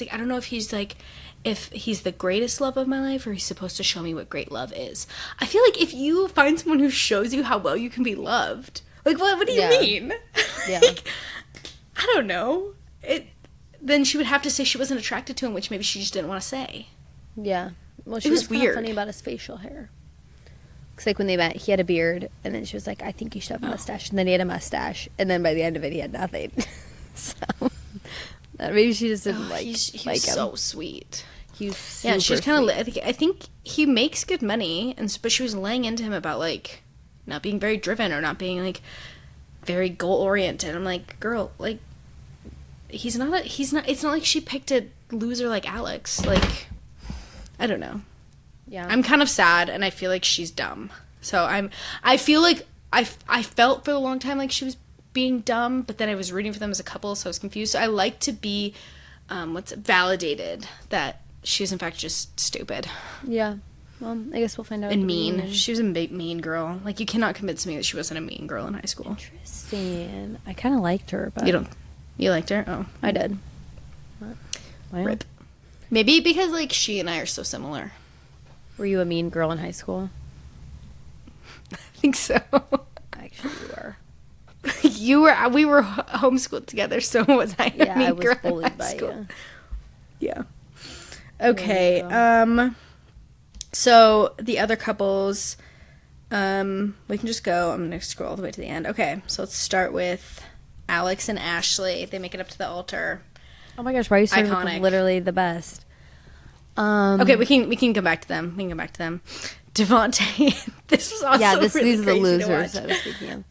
like, I don't know if he's the greatest love of my life, or he's supposed to show me what great love is. I feel like if you find someone who shows you how well you can be loved, like, what do you mean? Yeah. Like, I don't know. Then she would have to say she wasn't attracted to him, which maybe she just didn't want to say. Yeah. Well, she was weird. Funny about his facial hair. Because, like, when they met, he had a beard, and then she was like, I think you should have a mustache. And then he had a mustache, and then by the end of it, he had nothing. So, maybe she just didn't like him. He's so sweet. He's yeah, she's kind of. I think he makes good money, but she was laying into him about like not being very driven or not being like very goal oriented. I'm like, girl, like he's not. It's not like she picked a loser like Alex. Like, I don't know. Yeah, I'm kind of sad, and I feel like she's dumb. So I feel like I felt for a long time like she was being dumb, but then I was rooting for them as a couple, so I was confused. So I like to be validated that she was in fact just stupid. Yeah. Well, I guess we'll find out. And mean. She was a mean girl. Like, you cannot convince me that she wasn't a mean girl in high school. Interesting. I kind of liked her, but you liked her? Oh, I did. What? Rip. Maybe because like she and I are so similar. Were you a mean girl in high school? I think so. Actually, you were. We were homeschooled together, so was I? Yeah, I was bullied by you. Yeah. Okay. So the other couples, we can just go. I'm gonna scroll all the way to the end. Okay. So let's start with Alex and Ashley. They make it up to the altar. Oh my gosh! Why are you starting with literally the best? Okay, we can come back to them. Devontae. This was also these are the losers I was thinking of.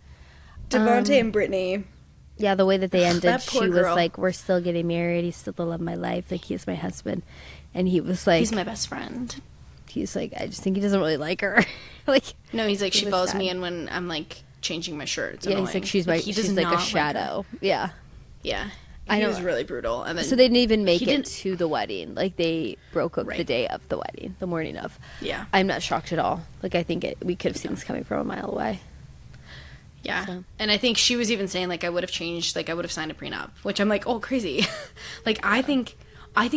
Devontae and Brittany. Yeah, the way that they ended, That poor she was girl. like, we're still getting married. He's still the love of my life. Like, he's my husband. And he was like, He's my best friend. he's like, I just think he doesn't really like her. Like, No, he's like, it she was follows sad. me in when I'm like changing my shirt. It's Yeah, annoying. he's like, she's my, he does she's like not a her. shadow. Yeah. Yeah. I He know. was really brutal. And then So they didn't even make he it didn't- to the wedding. Like, they broke up the Right. day of the wedding, the morning of. Yeah. I'm not shocked at all. Like, I think we could have seen this coming from a mile away. Yeah. So. And I think she was even saying like I would have changed, like I would have signed a prenup, which I'm like, oh, crazy. Like I think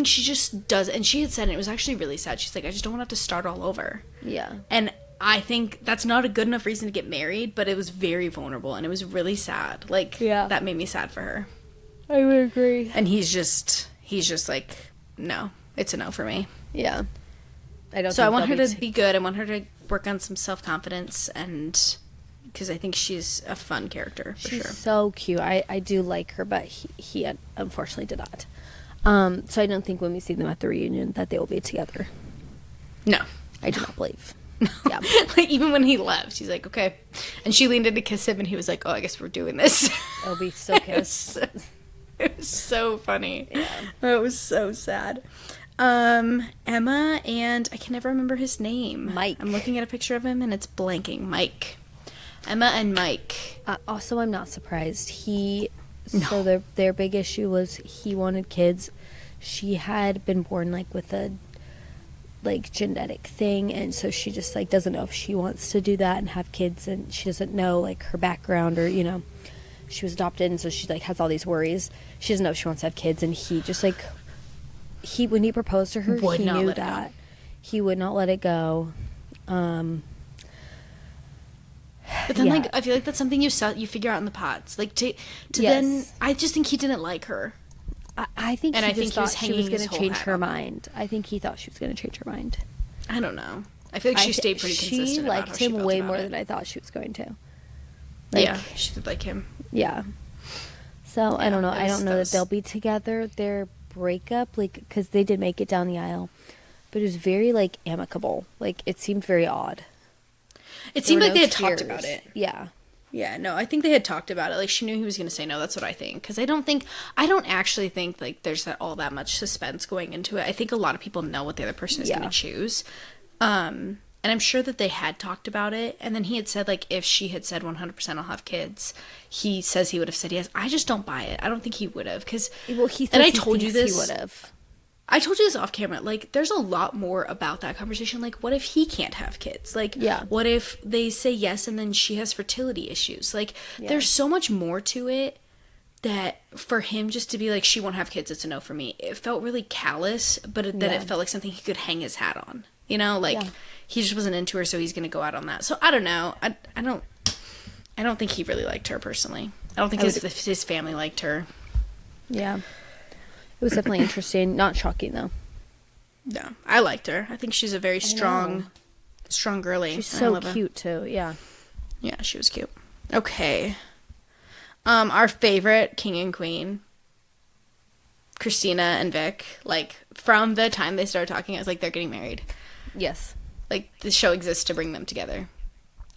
she just does, and she had said, and it was actually really sad. She's like, I just don't want to have to start all over. Yeah. And I think that's not a good enough reason to get married, but it was very vulnerable and it was really sad. Like that made me sad for her. I would agree. And he's just like, no, it's a no for me. Yeah. I don't. So I think want her they'll to be good. I want her to work on some self-confidence, and because I think she's a fun character for She's sure. so cute. I do like her, but he unfortunately did not. So I don't think when we see them at the reunion that they will be together. No. I do not believe. Yeah. Like even when he left, she's like, okay. And she leaned in to kiss him and he was like, oh, I guess we're doing this. It'll be so kiss. It was so funny. Yeah. It was so sad. Emma and I can never remember his name. Mike. I'm looking at a picture of him and it's blanking. Mike. Emma and Mike. Also, I'm not surprised. So their big issue was he wanted kids. She had been born like with a like genetic thing, and so she just like doesn't know if she wants to do that and have kids, and she doesn't know like her background, or she was adopted, and so she like has all these worries. She doesn't know if she wants to have kids, and he just like when he proposed to her, Would he not knew let it that go. he would not let it go. But then, Yeah. like, I feel like that's something you figure out in the pods. Like, to Yes. then, I just think he didn't like her. I think And he I just think he was thought she was hanging going his to whole change hat her on. mind. I think he thought she was going to change her mind. I don't know. I feel like she stayed pretty consistent. She about liked how she him felt way about more it. than I thought she was going to. Yeah, she did like him. Yeah. So I Yeah, don't know. that I was- don't know that that was- they'll be together. Their breakup, like, because they did make it down the aisle, but it was very like amicable. Like it seemed very odd. It There seemed were like no they had talked tears. about it. Yeah. Yeah, no, I think they had talked about it. Like, she knew he was going to say no. That's what I think. Because I don't actually think, like, there's all that much suspense going into it. I think a lot of people know what the other person is Yeah. going to choose. And I'm sure that they had talked about it. And then he had said, like, if she had said 100% I'll have kids, he says he would have said yes. I just don't buy it. I don't think he would have. Because, Well, he and I he told you thinks this. He would have. I told you this off camera. Like, there's a lot more about that conversation. Like, what if he can't have kids? Like, Yeah. what if they say yes and then she has fertility issues? Like, there's so much more to it that for him just to be like, she won't have kids, it's a no for me. It felt really callous, but then it felt like something he could hang his hat on. Like, he just wasn't into her, so he's going to go out on that. So, I don't know. I don't think he really liked her, personally. I don't think his family liked her. Yeah. It was definitely interesting. Not shocking though. No, I liked her. I think she's a very strong girly. She's I so love her. cute too. Yeah. Yeah, she was cute. Okay. Our favorite king and queen, Christina and Vic. Like, from the time they started talking, I was like, they're getting married. Yes. Like, the show exists to bring them together.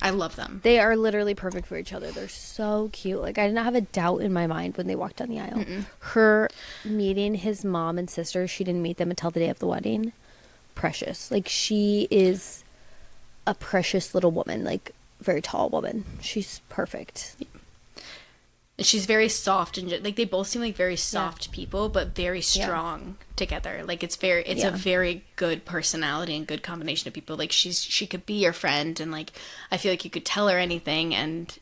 I love them. They are literally perfect for each other. They're so cute. Like, I did not have a doubt in my mind when they walked down the aisle. Mm-mm. Her meeting his mom and sister, she didn't meet them until the day of the wedding. Precious. Like, she is a precious little woman. Like, very tall woman. She's perfect. And she's very soft and like they both seem like very soft people, but very strong together. Like it's a very good personality and good combination of people. Like she could be your friend, and like I feel like you could tell her anything, and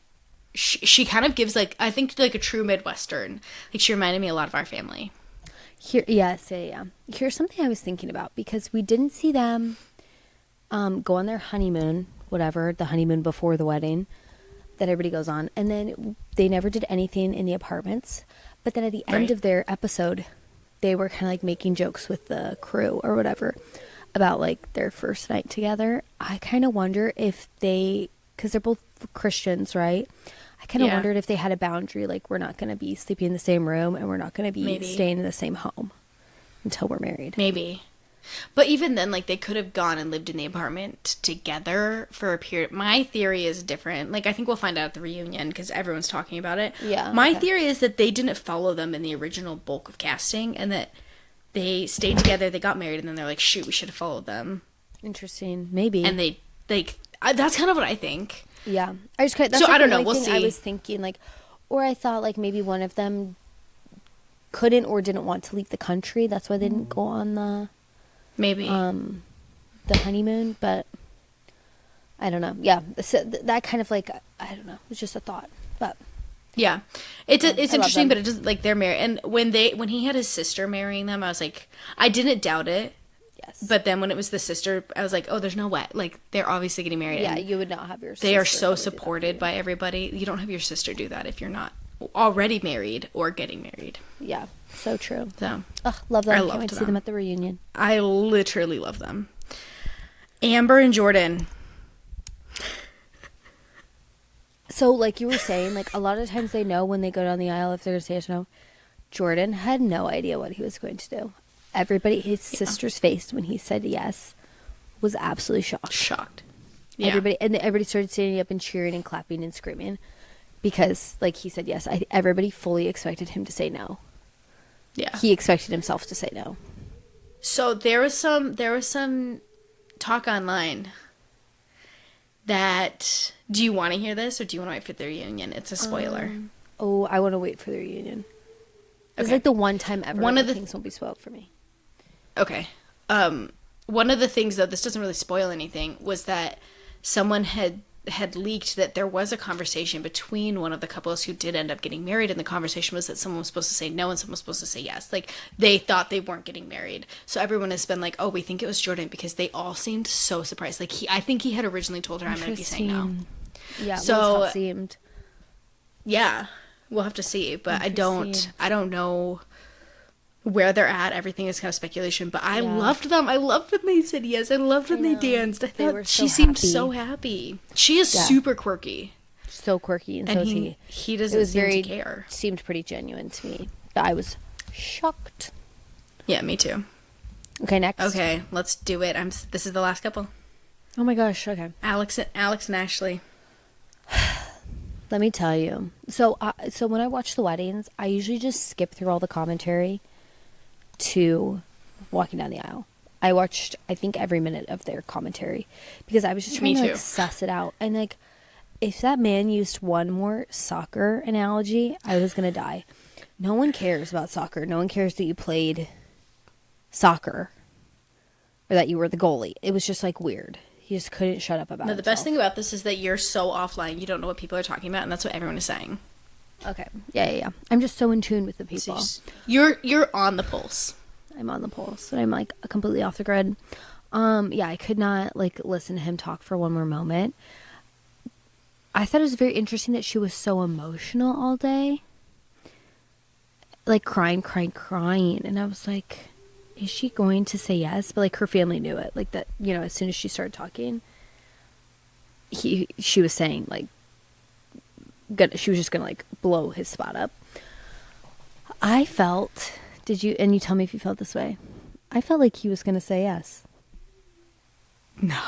she kind of gives like I think like a true Midwestern. Like she reminded me a lot of our family. Yeah. Here's something I was thinking about, because we didn't see them go on their honeymoon, whatever, the honeymoon before the wedding that everybody goes on, and then they never did anything in the apartments. But then at the end of their episode, they were kind of like making jokes with the crew or whatever about like their first night together. I kind of wonder if because they're both Christians, right? I kind of wondered if they had a boundary, like we're not going to be sleeping in the same room and we're not going to be staying in the same home until we're married. Maybe. But even then, like, they could have gone and lived in the apartment together for a period. My theory is different. Like, I think we'll find out at the reunion because everyone's talking about it. Yeah. My okay. theory is that they didn't follow them in the original bulk of casting and that they stayed together, they got married, and then they're like, shoot, we should have followed them. Interesting. Maybe. And they, like, that's kind of what I think. Yeah. I just that's So, like I don't the know. only We'll thing I see. was thinking, like, or I thought, like, maybe one of them couldn't or didn't want to leave the country. That's why they didn't go on Maybe. the honeymoon. But I don't know. Yeah. So that kind of, like, I don't know. It was just a thought. But Yeah, it's I interesting, love but it doesn't, like, they're married. And when he had his sister marrying them, I was like, I didn't doubt it. yes. But then when it was the sister, I was like, oh, there's no way. Like, they're obviously getting married. yeah, and you would not have your sister. they are so come and do that for supported you. by everybody. You don't have your sister do that if you're not already married or getting married. Yeah. So true. So Ugh, love them. I Can't loved wait to see them. them at the reunion. I literally love them. Amber and Jordan. So, like you were saying, like, a lot of times they know when they go down the aisle if they're going to say yes or no. Jordan had no idea what he was going to do. Everybody, his sister's face when he said yes was absolutely shocked. Shocked. Yeah. Everybody started standing up and cheering and clapping and screaming because, like, he said yes. Everybody fully expected him to say no. Yeah. He expected himself to say no. So there was some talk online that, do you want to hear this or do you want to wait for the reunion? It's a spoiler. Oh, I want to wait for the reunion. It's Okay. like the one time ever One of the things won't be spoiled for me. Okay. One of the things, though, this doesn't really spoil anything, was that someone had leaked that there was a conversation between one of the couples who did end up getting married, and the conversation was that someone was supposed to say no and someone was supposed to say yes. Like, they thought they weren't getting married. So everyone has been like, oh, we think it was Jordan, because they all seemed so surprised. Like, I think he had originally told her, I'm going to be saying no. Interesting. Yeah, So- well, that's how it seemed. Yeah, we'll have to see, but I don't Interesting. know where they're at. Everything is kind of speculation, but I Yeah. loved them. I loved when they said yes. I loved when they know. danced. I They thought were she so seemed happy. so happy. She is Yeah. super quirky, So quirky, and so and is he. he It doesn't was seem very to care. seemed pretty genuine to me. But I was shocked. Yeah, me too. Okay, next. Okay, let's do it. This is the last couple. Oh my gosh. Okay. Alex and Ashley. Let me tell you. So when I watch the weddings, I usually just skip through all the commentary to walking down the aisle. I watched, I think, every minute of their commentary because I was just trying Me to, too. like, suss it out. And, like, if that man used one more soccer analogy, I was gonna die. No one cares about soccer. No one cares that you played soccer or that you were the goalie. It was just, like, weird. He just couldn't shut up about it. No, the best thing about this is that you're so offline, you don't know what people are talking about, and that's what everyone is saying. Okay. Yeah. I'm just so in tune with the people. So you're on the pulse. I'm on the pulse, and I'm, like, completely off the grid. Yeah, I could not, like, listen to him talk for one more moment. I thought it was very interesting that she was so emotional all day. Like, crying. And I was like, is she going to say yes? But, like, her family knew it. Like, that, you know, as soon as she started talking, she was saying, like, she was just gonna, like, blow his spot up. I felt, and you tell me if you felt this way, I felt like he was gonna say yes. No.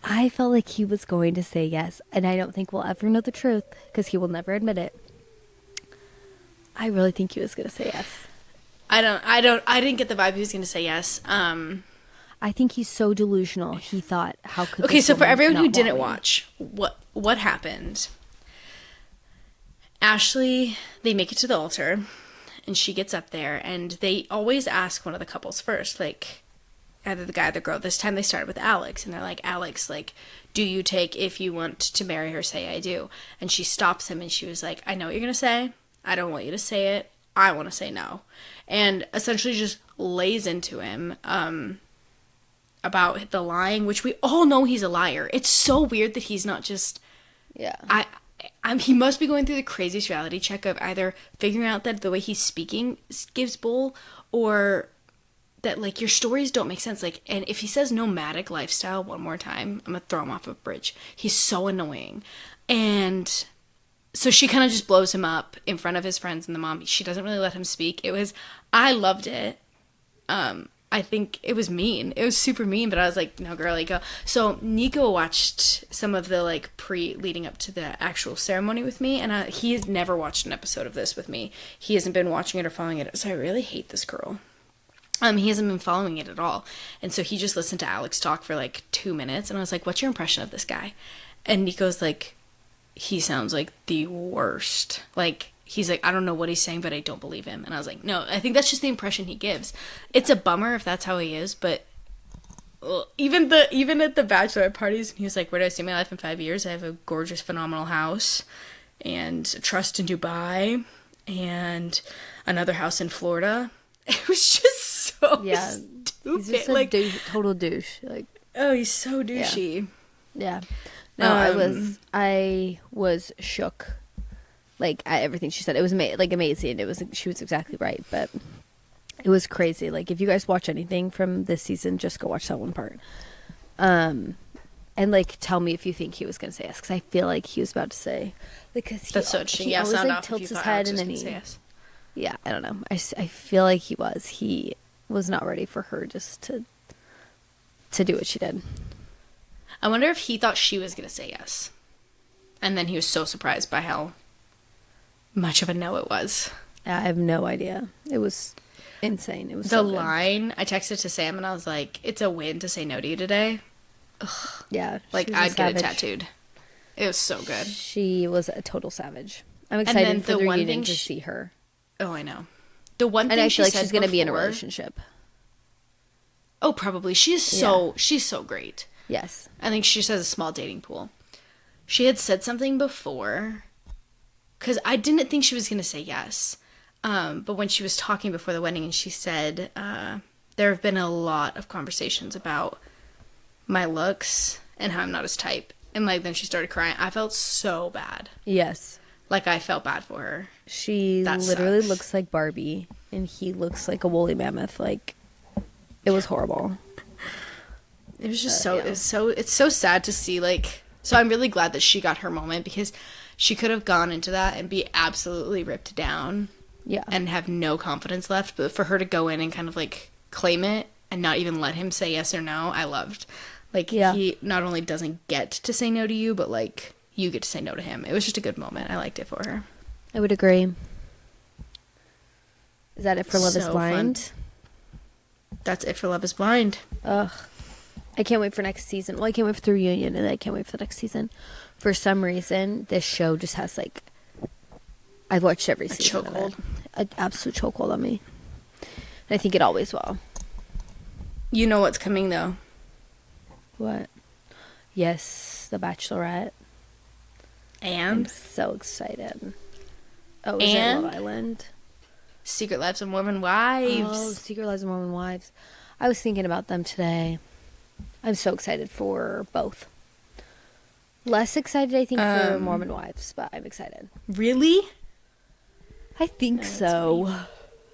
I felt like he was going to say yes, and I don't think we'll ever know the truth because he will never admit it. I really think he was going to say yes. I didn't get the vibe he was going to say yes. I think he's so delusional. He thought, how could Okay, this so for woman everyone who not didn't want me? watch, what happened? Ashley, they make it to the altar, and she gets up there, and they always ask one of the couples first, like, either the guy or the girl. This time they started with Alex, and they're like, Alex, like, do you take, if you want to marry her, say I do. And she stops him, and she was like, I know what you're going to say. I don't want you to say it. I want to say no. And essentially just lays into him about the lying, which we all know he's a liar. It's so weird that he's not just... Yeah. He must be going through the craziest reality check of either figuring out that the way he's speaking gives bull, or that, like, your stories don't make sense. Like, and if he says nomadic lifestyle one more time, I'm gonna throw him off a bridge. He's so annoying. And so she kind of just blows him up in front of his friends and the mom. She doesn't really let him speak. I loved it. I I think it was mean. It was super mean, but I was like, no, girlie, go. So Nico watched some of the, like, leading up to the actual ceremony with me, and he has never watched an episode of this with me. He hasn't been watching it or following it, so I really hate this girl. He hasn't been following it at all. And so he just listened to Alex talk for, like, 2 minutes, and I was like, what's your impression of this guy? And Nico's like, he sounds like the worst. Like, he's like, I don't know what he's saying, but I don't believe him. And I was like, no, I think that's just the impression he gives. It's a bummer if that's how he is, but even at the bachelorette parties, he was like, where do I see my life in 5 years? I have a gorgeous, phenomenal house and a trust in Dubai and another house in Florida. It was just so stupid. He's just a like, total douche. Like, oh, he's so douchey. Yeah. No, I was shook. Like, at everything she said. It was amazing. She was exactly right, but it was crazy. Like, if you guys watch anything from this season, just go watch that one part. And, like, tell me if you think he was going to say yes, because I feel like he was about to say, because he always, like, tilts his head and then he, yes. Yeah, I don't know. I feel like he was not ready for her just to do what she did. I wonder if he thought she was going to say yes. And then he was so surprised by how much of a no it was. I have no idea. It was insane. It was the line. I texted to Sam and I was like, "It's a win to say no to you today." Ugh. Yeah, like I'd get it tattooed. It was so good. She was a total savage. I'm excited for the reunion to see her. Oh, I know. The one thing, and I feel like she's going to be in a relationship. Oh, probably. She's so great. Yes, I think she just has a small dating pool. She had said something before. Because I didn't think she was going to say yes. But when she was talking before the wedding, and she said, there have been a lot of conversations about my looks and how I'm not his type. And, like, then she started crying. I felt so bad. Yes. Like, I felt bad for her. She literally looks like Barbie, and he looks like a woolly mammoth. Like, it was horrible. It was just it's so sad to see, like... So I'm really glad that she got her moment, because... She could have gone into that and be absolutely ripped down. Yeah. And have no confidence left. But for her to go in and kind of, like, claim it and not even let him say yes or no, I loved. Like, he not only doesn't get to say no to you, but, like, you get to say no to him. It was just a good moment. I liked it for her. I would agree. Is that it for Love is Blind? Fun. That's it for Love is Blind. Ugh. I can't wait for next season. Well, I can't wait for the reunion, and I can't wait for the next season. For some reason, this show just has, like... I've watched every season of it. An absolute chokehold on me. And I think it always will. You know what's coming, though. What? Yes, The Bachelorette. And? I'm so excited. Oh, is it Love Island? Secret Lives of Mormon Wives. Oh, Secret Lives of Mormon Wives. I was thinking about them today. I'm so excited for both. Less excited, I think, for Mormon Wives, but I'm excited. Really? I think so.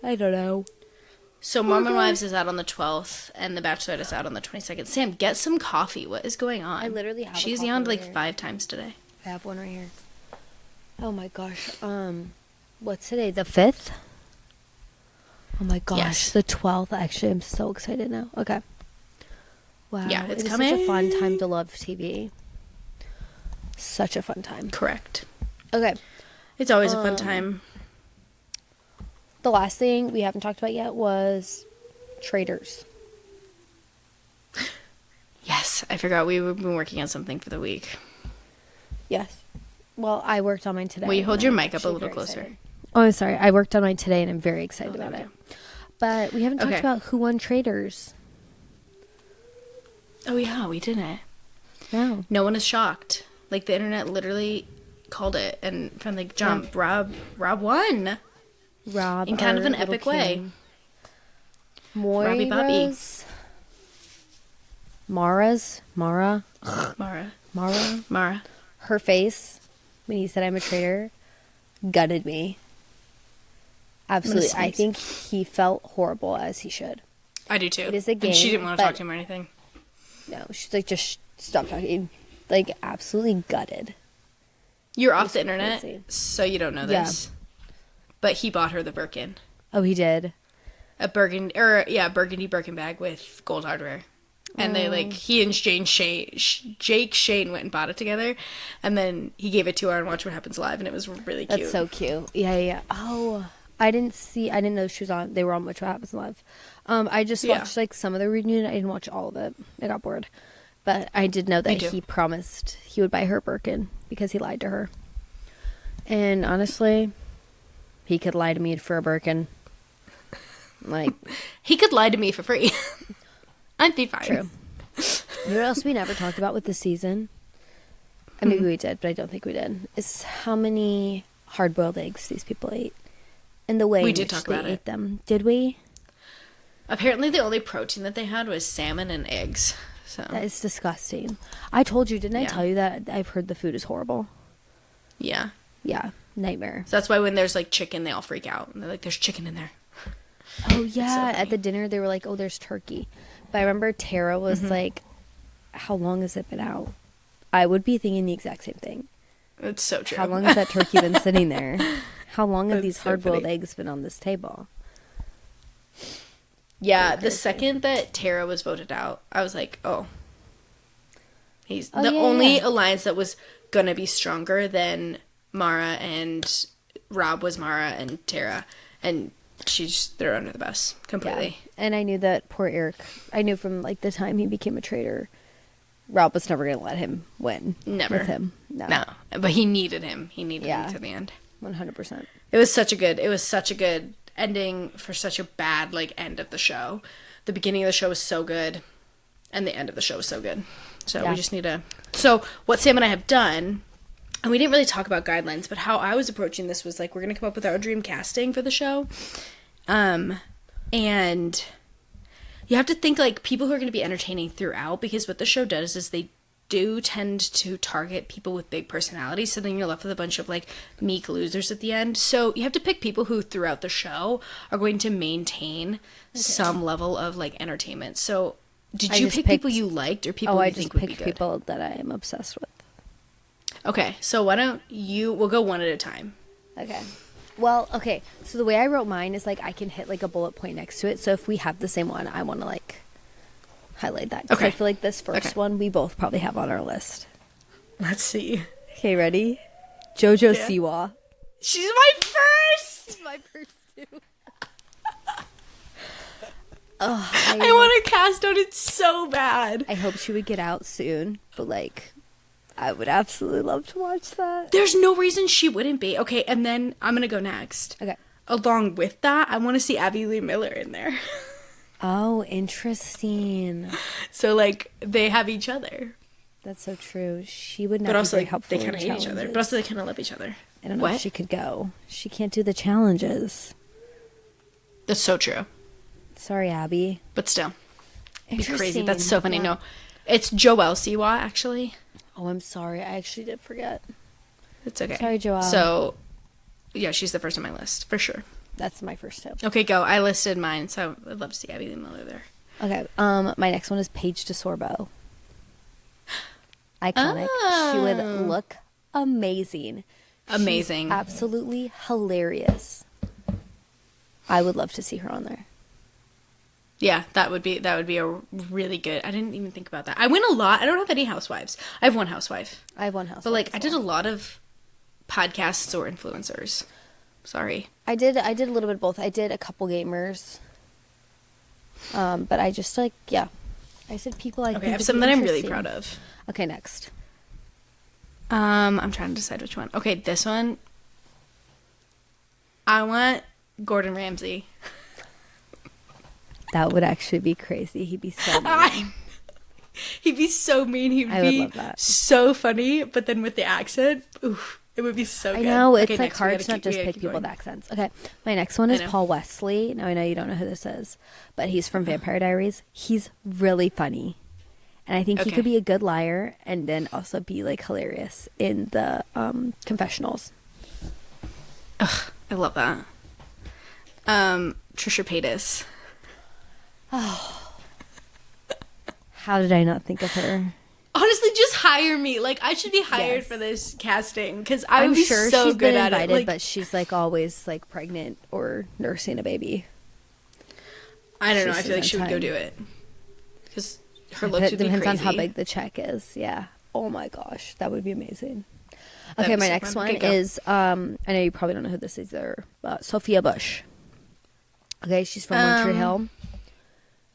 I don't know. So Mormon Wives is out on the 12th, and The Bachelorette is out on the 22nd. Sam, get some coffee. What is going on? I literally have She's yawned like 5 times today. I have one right here. Oh my gosh. What's today? The 5th? Oh my gosh. Yes. The 12th. Actually, I'm so excited now. Okay. Wow. Yeah, it's coming. Such a fun time to love TV. Such a fun time. Correct. Okay. It's always a fun time. The last thing we haven't talked about yet was Traitors. Yes, I forgot we've been working on something for the week. Yes. Well, I worked on mine today. Will you hold your mic up a little closer? Excited. Oh, I'm sorry. I worked on mine today, and I'm very excited about it. But we haven't talked about who won Traitors. Oh, yeah, we didn't. No. No one is shocked. Like, the internet literally called it, and from the jump, Rob won. Rob, in kind of an epic way. Robbie Bobby. Mara. Her face when he said I'm a traitor gutted me. Absolutely. I think he felt horrible, as he should. I do too. It is a game. And she didn't want to talk to him or anything. No, she's like, just stop talking. Like, absolutely gutted. You're off the internet, so you don't know this. Yeah. But he bought her the Birkin. Oh, he did? a burgundy Birkin bag with gold hardware. And they like he and Jake Shane went and bought it together, and then he gave it to her and watched What Happens Live, and it was really cute. That's so cute. Yeah. Oh, I didn't know she was on. They were on What Happens Live. I just watched like some of the reunion. I didn't watch all of it. I got bored, but I did know that he promised he would buy her a Birkin because he lied to her. And honestly, he could lie to me for a Birkin. Like he could lie to me for free. I'd be fine. True. You know what else we never talked about with this season? And maybe we did, but I don't think we did. Is how many hard-boiled eggs these people ate. And the way in which they ate them. Did we? Apparently the only protein that they had was salmon and eggs. So that is disgusting. I told you, didn't I tell you that I've heard the food is horrible? Yeah. Yeah. Nightmare. So that's why when there's like chicken, they all freak out. And they're like, there's chicken in there. Oh, yeah. At the dinner, they were like, oh, there's turkey. But I remember Tara was like, how long has it been out? I would be thinking the exact same thing. It's so true. How long has that turkey been sitting there? How long have these hard-boiled eggs been on this table? Yeah, the second that Tara was voted out, I was like, oh. He's the only alliance that was going to be stronger than Mara and Rob was Mara and Tara. And they're under the bus completely. Yeah. And I knew that poor Eric, I knew from like the time he became a traitor, Rob was never going to let him win. Never. With him. No. But he needed him. He needed him to the end. 100%. It was such a good ending for such a bad like end of the show. The beginning of the show was so good and the end of the show was so good. So we just need to... So what Sam and I have done, and we didn't really talk about guidelines, but how I was approaching this was like, we're going to come up with our dream casting for the show. And you have to think like people who are going to be entertaining throughout, because what the show does is they do tend to target people with big personalities, so then you're left with a bunch of like meek losers at the end. So you have to pick people who throughout the show are going to maintain some level of like entertainment. So did you pick people you liked or people you think would be good? I just picked people that I am obsessed with. Okay, so why don't we'll go one at a time. Okay. Well, okay, so the way I wrote mine is like I can hit like a bullet point next to it. So if we have the same one, I want to like highlight that. Okay. I feel like this first one we both probably have on our list. Let's see. Okay, ready? JoJo Siwa. She's my first! She's my first too. I want to cast on it so bad. I hope she would get out soon, but like I would absolutely love to watch that. There's no reason she wouldn't be. Okay, and then I'm going to go next. Okay. Along with that, I want to see Abby Lee Miller in there. Oh, interesting. So, like, they have each other. That's so true. She would not but also, be very helpful. They kind of hate each other. But also, they kind of love each other. I don't know if she could go. She can't do the challenges. That's so true. Sorry, Abby. But still. It'd be crazy. That's so funny. Yeah. No. It's Joelle Siwa, actually. Oh, I'm sorry. I actually did forget. It's okay. Sorry, Joelle. So, yeah, she's the first on my list, for sure. That's my first tip. Okay, go. I listed mine, so I'd love to see Abby Lee Miller there. Okay. My next one is Paige DeSorbo. Iconic. Oh. She would look amazing. Amazing. She's absolutely hilarious. I would love to see her on there. Yeah, that would be a really good. I didn't even think about that. I win a lot. I don't have any housewives. I have one housewife. But like I did a lot of podcasts or influencers. Sorry. I did a little bit of both. I did a couple gamers. But I just like I said people I think I have some that I'm really proud of. Okay, next. I'm trying to decide which one. Okay, this one. I want Gordon Ramsay. That would actually be crazy. He'd be so mean. He'd be so mean. He'd be so funny, but then with the accent, oof, it would be so good. I know, it's like hard to not just pick people with accents. Okay, my next one is Paul Wesley. Now I know you don't know who this is, but he's from Vampire Diaries. He's really funny. And I think he could be a good liar and then also be like hilarious in the confessionals. Ugh, I love that. Trisha Paytas. Oh. How did I not think of her? Honestly, just hire me. Like, I should be hired for this casting because I'm sure so she's good been at invited, it. Like, but she's like always like pregnant or nursing a baby. I don't know. I Just feel like isn't she would go time. do it because her looks would be Depends crazy. on how big the check is. Yeah. Oh my gosh, that would be amazing. That'd Okay, be my so next fun. one Okay, go. is I know you probably don't know who this is either, but Sophia Bush. Okay, she's from Montreal.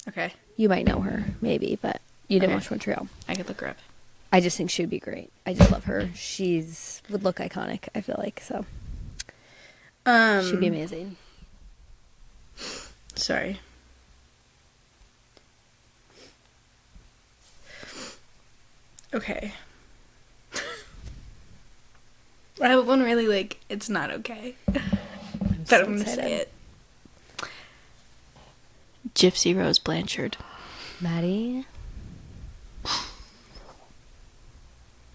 Okay, You might know her, maybe, but you didn't Okay. watch Montreal. I could look her up. I just think she would be great. I just love her. She's would look iconic, I feel like, so she'd be amazing. Sorry. Okay. I have one really like it's not okay, but so I'm gonna excited. say it. Gypsy Rose Blanchard. Maddie.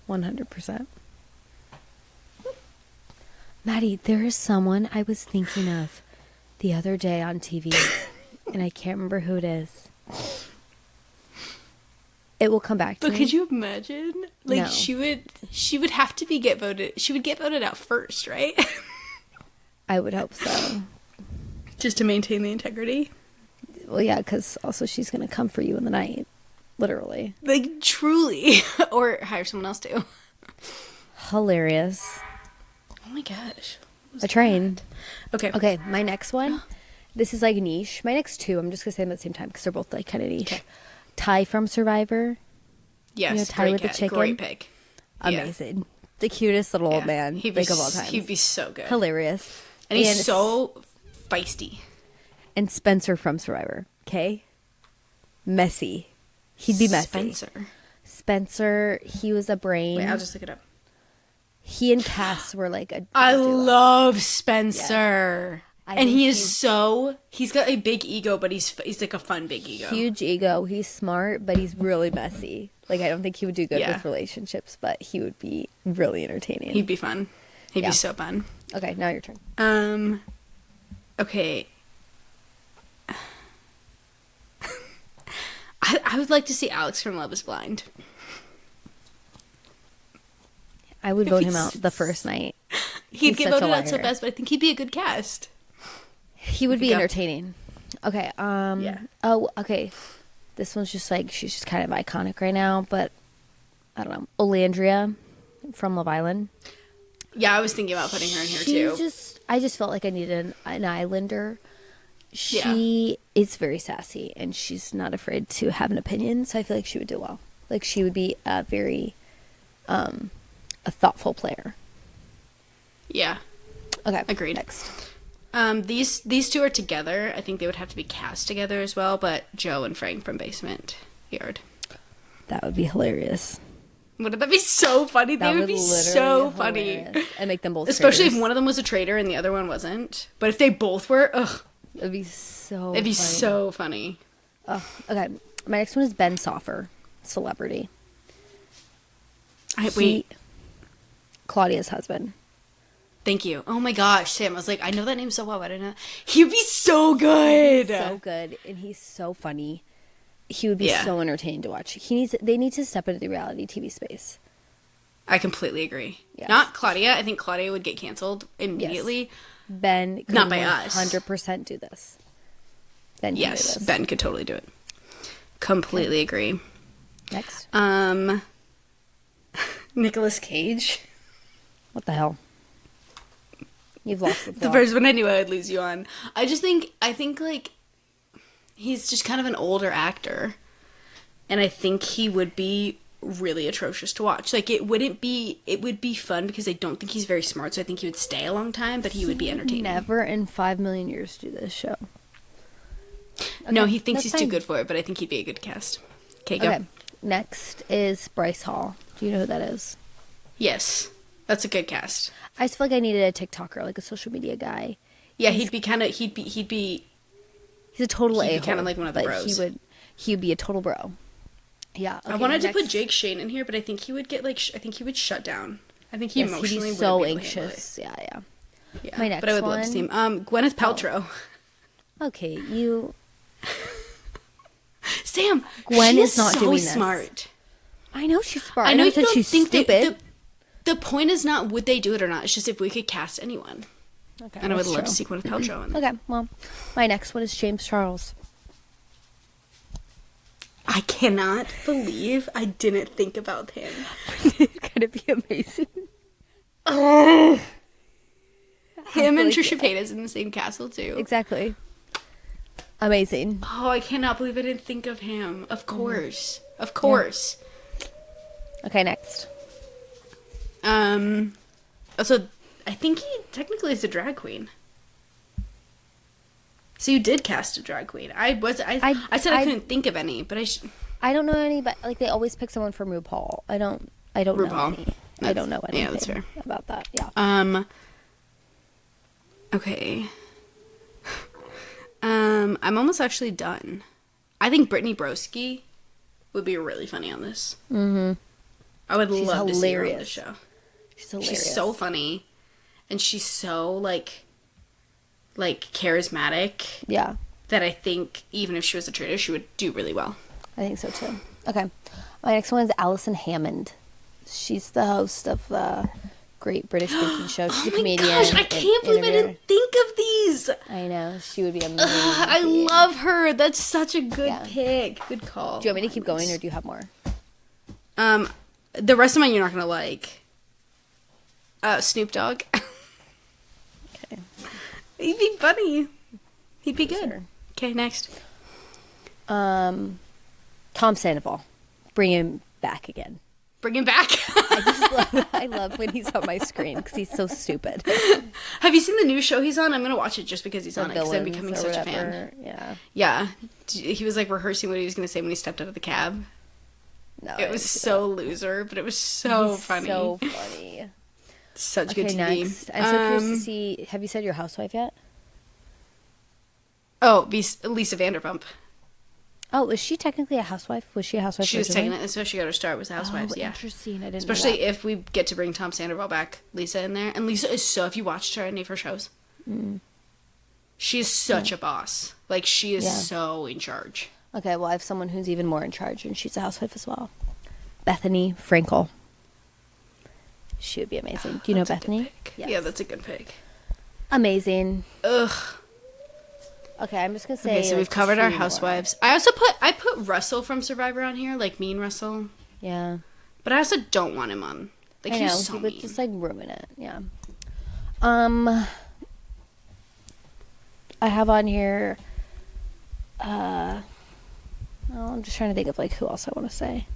100%. Maddie, there is someone I was thinking of the other day on TV, and I can't remember who it is. It will come back to But me. could you imagine? Like No. she would have to be get voted. She would get voted out first, right? I would hope so. Just to maintain the integrity. Well, yeah, because also she's going to come for you in the night. Literally. Like truly, or hire someone else to. Hilarious. Oh my gosh. A train. Okay. Okay, my next one. This is like niche. My next two, I'm just going to say them at the same time because they're both like kind of niche. Okay. Ty from Survivor. Yes. You know, Ty great with the cat. chicken? Great pick. Yeah. Amazing. The cutest little old man He'd be like of all time. He'd be so good. Hilarious. And he's so feisty. And Spencer from Survivor. Okay? Messy. He'd be messy. Spencer, he was a brain. Wait, I'll just look it up. He and Cass were like a I duo. love Spencer. I And think he is he's got a big ego, but he's like a fun big ego. Huge ego. He's smart, but he's really messy. Like, I don't think he would do good Yeah. with relationships, but he would be really entertaining. He'd be fun. He'd Yeah. be so fun. Okay, now your turn. Okay. I would like to see Alex from Love is Blind. I would vote him out the first night. He'd He's get such a voted out so liar. fast, but I think he'd be a good cast. He would be Go. entertaining. Okay, Yeah. Oh, okay. This one's just like, she's just kind of iconic right now, but I don't know. Olandria from Love Island. Yeah, I was thinking about putting her in here She too. I just felt like I needed an Islander. She is very sassy, and she's not afraid to have an opinion, so I feel like she would do well. Like, she would be a very, a thoughtful player. Yeah. Okay. Agreed. Next. These two are together. I think they would have to be cast together as well, but Joe and Frank from Basement Yard. That would be hilarious. Wouldn't that be so funny? That They would be so funny. hilarious. And make them both Especially if traitors. one of them was a traitor and the other one wasn't. But if they both were, ugh, It'd be so it'd be funny. so funny. Oh, okay. My next one is Ben Soffer, celebrity. Wait, Claudia's husband. thank you. Oh my gosh, Sam. I was like, I know that name so well. Why didn't I? He'd be so good. So good, and he's so funny. He would be Yeah. so entertaining to watch. They need to step into the reality TV space. I completely agree. Yes. Not Claudia. I think Claudia would get canceled immediately. Ben could Not by us. 100% do this. Ben can do Yes, this. Ben could totally do it. Completely agree. Next. Nicolas Cage. What the hell? You've lost the The plot. first one I knew I would lose you on. I think like he's just kind of an older actor. And I think he would be really atrocious to watch. Like it would be fun because I don't think he's very smart, so I think he would stay a long time, but he would be entertaining. Never in 5 million years do this show. No, Okay, he thinks that's he's too fine. good for it, but I think he'd be a good cast. Okay, go. Okay. Next is Bryce Hall. Do you know who that is? Yes. That's a good cast. I just feel like I needed a TikToker, like a social media guy. Yeah, he'd be He's a total He'd be a-hole. kinda like one of the but bros. He would be a total bro. Yeah. I okay, wanted to put next- Jake Shane in here, but I think he would get like I think he would shut down. I think he Yes, emotionally he'd be wouldn't so be able to handle anxious. Yeah. it. Yeah. My next but I would love to one- see him. Gwyneth Paltrow. Okay, you. Sam, Gwen she is not so doing this. smart. I know she's smart. I know you said don't she's think stupid. the point is not would they do it or not. It's just if we could cast anyone. Okay, And I would that's love to true. see Gwyneth Paltrow in. Okay, well, my next one is James Charles. I cannot believe I didn't think about him. It's gonna be amazing. Oh. Him and like Trisha Paytas in the same castle, too. Exactly. Amazing. Oh, I cannot believe I didn't think of him. Of course. Mm-hmm. Of course. Yeah. Okay, next. Also, I think he technically is a drag queen. So you did cast a drag queen. I said I couldn't think of any, but I don't know any, but like they always pick someone from RuPaul. I don't RuPaul. Know any. I don't know anything that's fair. about that. Yeah. Okay. I'm almost actually done. I think Brittany Broski would be really funny on this. Mm-hmm. I would love to see her on the show. She's hilarious. She's so funny, and she's so like charismatic. Yeah. That I think even if she was a traitor, she would do really well. I think so too. Okay. My next one is Alison Hammond. She's the host of the Great British Baking Show. She's a comedian. Oh my gosh, I can't believe I didn't think of these. I know. She would be amazing. I love her. That's such a good pick. Good call. Do you want me to keep going or do you have more? The rest of mine you're not going to like. Snoop Dogg. Okay. He'd be funny. He'd be good. Sure. Okay, next. Tom Sandoval. Bring him back again. Bring him back. I love when he's on my screen because he's so stupid. Have you seen the new show he's on? I'm going to watch it just because he's on it because I'm becoming such a fan. Yeah. Yeah. He was like rehearsing what he was going to say when he stepped out of the cab. No, it was so loser, but it was so funny. So funny. Such good TV. Next. I'm so curious to see. Have you said your housewife yet? Oh, Lisa Vanderpump. Oh, was she technically a housewife? Was she a housewife? She was technically, so she got her start with Housewives. Yeah, interesting. I didn't. Especially know that. if we get to bring Tom Sandoval back, Lisa in there, and Lisa is so. If you watched her any of her shows, she is such a boss. Like she is so in charge. Okay, well, I have someone who's even more in charge, and she's a housewife as well. Bethany Frankel. She would be amazing. Do you know Bethany? Yes. Yeah, that's a good pick. Amazing. Ugh. Okay, I'm just gonna say. Okay, so we've covered our housewives. I also put Russell from Survivor on here, like Mean Russell. Yeah. But I also don't want him on. Like he's so he would just like ruin it. Yeah. I have on here. I'm just trying to think of like who else I want to say.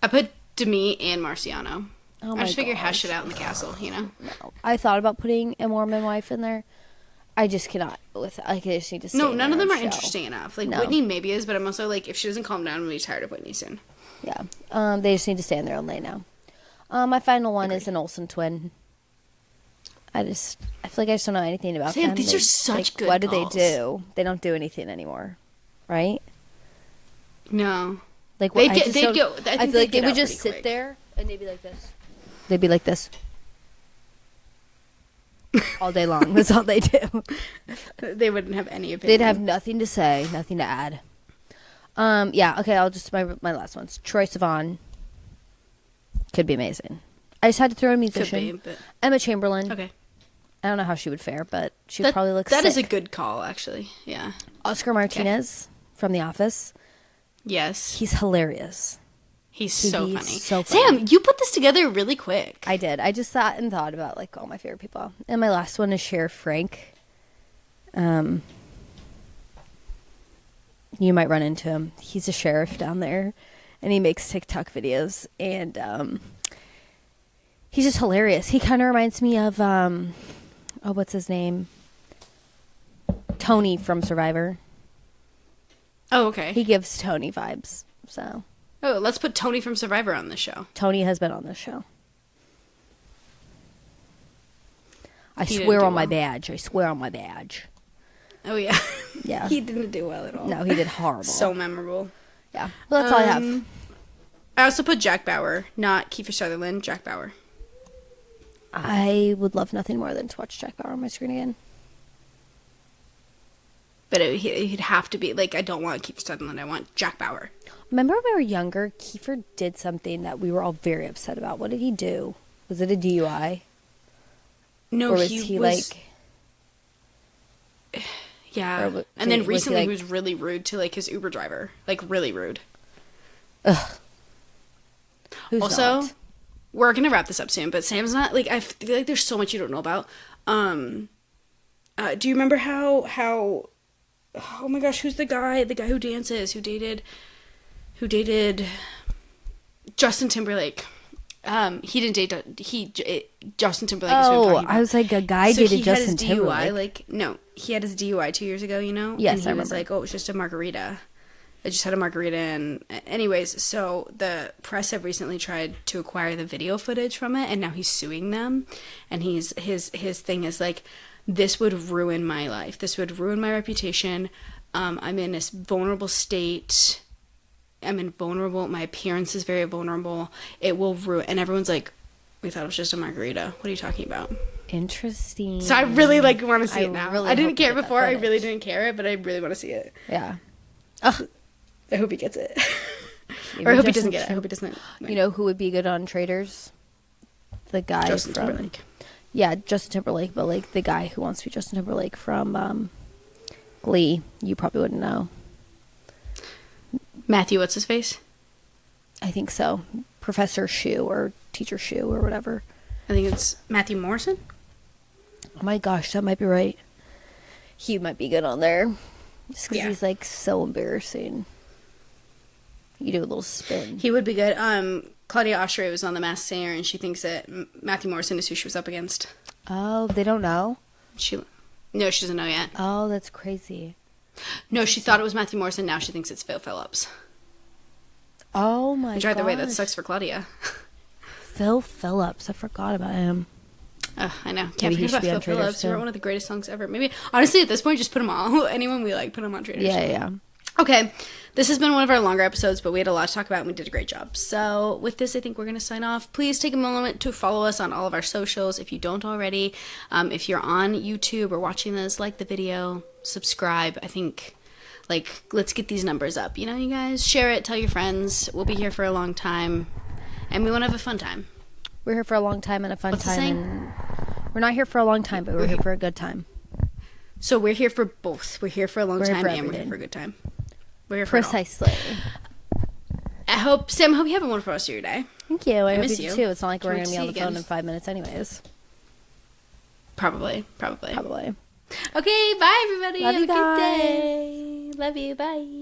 I put Demi and Marciano. Oh I just figure hash it out in the castle, you know. No, I thought about putting a Mormon wife in there. I just cannot I just need to. No, none of them are interesting enough. Like Whitney maybe is, but I'm also like, if she doesn't calm down, I'm gonna be tired of Whitney soon. Yeah. They just need to stay in their own lane now. My final one is an Olsen twin. I feel like I just don't know anything about them. These are such good What calls. do they do? They don't do anything anymore, right? No. Like I feel like they would just sit there and they'd be like this. They'd be like this. All day long. That's all they do. They wouldn't have any opinion. They'd have nothing to say, nothing to add. Yeah, okay, I'll just my last ones. Troye Sivan could be amazing. I just had to throw a musician. Could be, but... Emma Chamberlain. Okay. I don't know how she would fare, but she would probably look sick. That is a good good call, actually. Yeah. Oscar Martinez from The Office. Yes. He's hilarious. He's so funny. So funny. Sam, you put this together really quick. I did. I just thought about like all my favorite people. And my last one is Sheriff Frank. You might run into him. He's a sheriff down there, and he makes TikTok videos, and he's just hilarious. He kind of reminds me of what's his name? Tony from Survivor. Oh, okay. He gives Tony vibes. So. Oh, let's put Tony from Survivor on this show. Tony has been on this show. I swear on my badge. I swear on my badge. Oh, yeah. Yeah. He didn't do well at all. No, he did horrible. So memorable. Yeah. Well, that's all I have. I also put Jack Bauer, not Kiefer Sutherland, Jack Bauer. I would love nothing more than to watch Jack Bauer on my screen again. But he'd have to be, like, I don't want Kiefer Sutherland, I want Jack Bauer. Remember when we were younger, Kiefer did something that we were all very upset about. What did he do? Was it a DUI? No, or was he like... Yeah. Or And then was he, recently like- he was really rude to, like, his Uber driver. Like, really rude. Who's Also, not? we're going to wrap this up soon, but Sam's not, like, I feel like there's so much you don't know about. Do you remember how, oh my gosh, who's the guy who dances, who dated Justin Timberlake? He didn't date, Justin Timberlake is who I'm Oh, talking about. I was like, a guy So dated he had Justin his DUI, Timberlake. like, no, he had his DUI 2 years ago, you know? Yes, and he I was remember. like, oh, it was just a margarita. I just had a margarita, and anyways, so the press have recently tried to acquire the video footage from it, and now he's suing them, and his thing is like, this would ruin my life. This would ruin my reputation. I'm in this vulnerable state. My appearance is very vulnerable. It will ruin, and everyone's like, we thought it was just a margarita. What are you talking about? Interesting. So I really like want to see I it now. really I didn't hope care you get that before. I footage. really didn't care it, but I really want to see it. Yeah. I hope he gets it. Maybe Or I hope he Justin doesn't get it. I hope he doesn't. You know who would be good on Traitors? The guy Justin from Timberlake. Yeah, Justin Timberlake, but like the guy who wants to be Justin Timberlake from Glee. You probably wouldn't know. Matthew, what's his face? I think so. Professor Shu or Teacher Shu or whatever. I think it's Matthew Morrison. Oh my gosh, that might be right. He might be good on there. Just because Yeah. he's like so embarrassing. You do a little spin. He would be good. Claudia Oshry was on The Masked Singer, and she thinks that Matthew Morrison is who she was up against. Oh, they don't know? No, she doesn't know yet. Oh, that's crazy. No, she thought it was Matthew Morrison. Now she thinks it's Phil Phillips. Oh my Which god. either way, that sucks for Claudia. Phil Phillips. I forgot about him. I know. Maybe Can't he forget should about be on Phil Traitors Phillips. He too. wrote one of the greatest songs ever. Maybe, honestly, at this point, just put them all. Anyone we like, put them on Traitors. Yeah. Okay, this has been one of our longer episodes, but we had a lot to talk about and we did a great job. So with this, I think we're going to sign off. Please take a moment to follow us on all of our socials if you don't already. If you're on YouTube or watching this, like the video, subscribe. I think, like, let's get these numbers up. You know, you guys, share it, tell your friends. We'll be here for a long time, and we want to have a fun time. We're here for a long time and a fun What's the time. saying? And we're not here for a long time, but we're here for a good time. So we're here for both. We're here for a long We're here time for and we're here everything. for a good time. We're here for it all. Precisely. Sam, I hope you have a wonderful rest of your day. Thank you. I hope miss you you. do too. It's not like we're Can't going to wait be to on see the you phone again. in 5 minutes anyways. Probably. Probably. Okay, bye everybody. Love Have you a good day. Love you. Bye.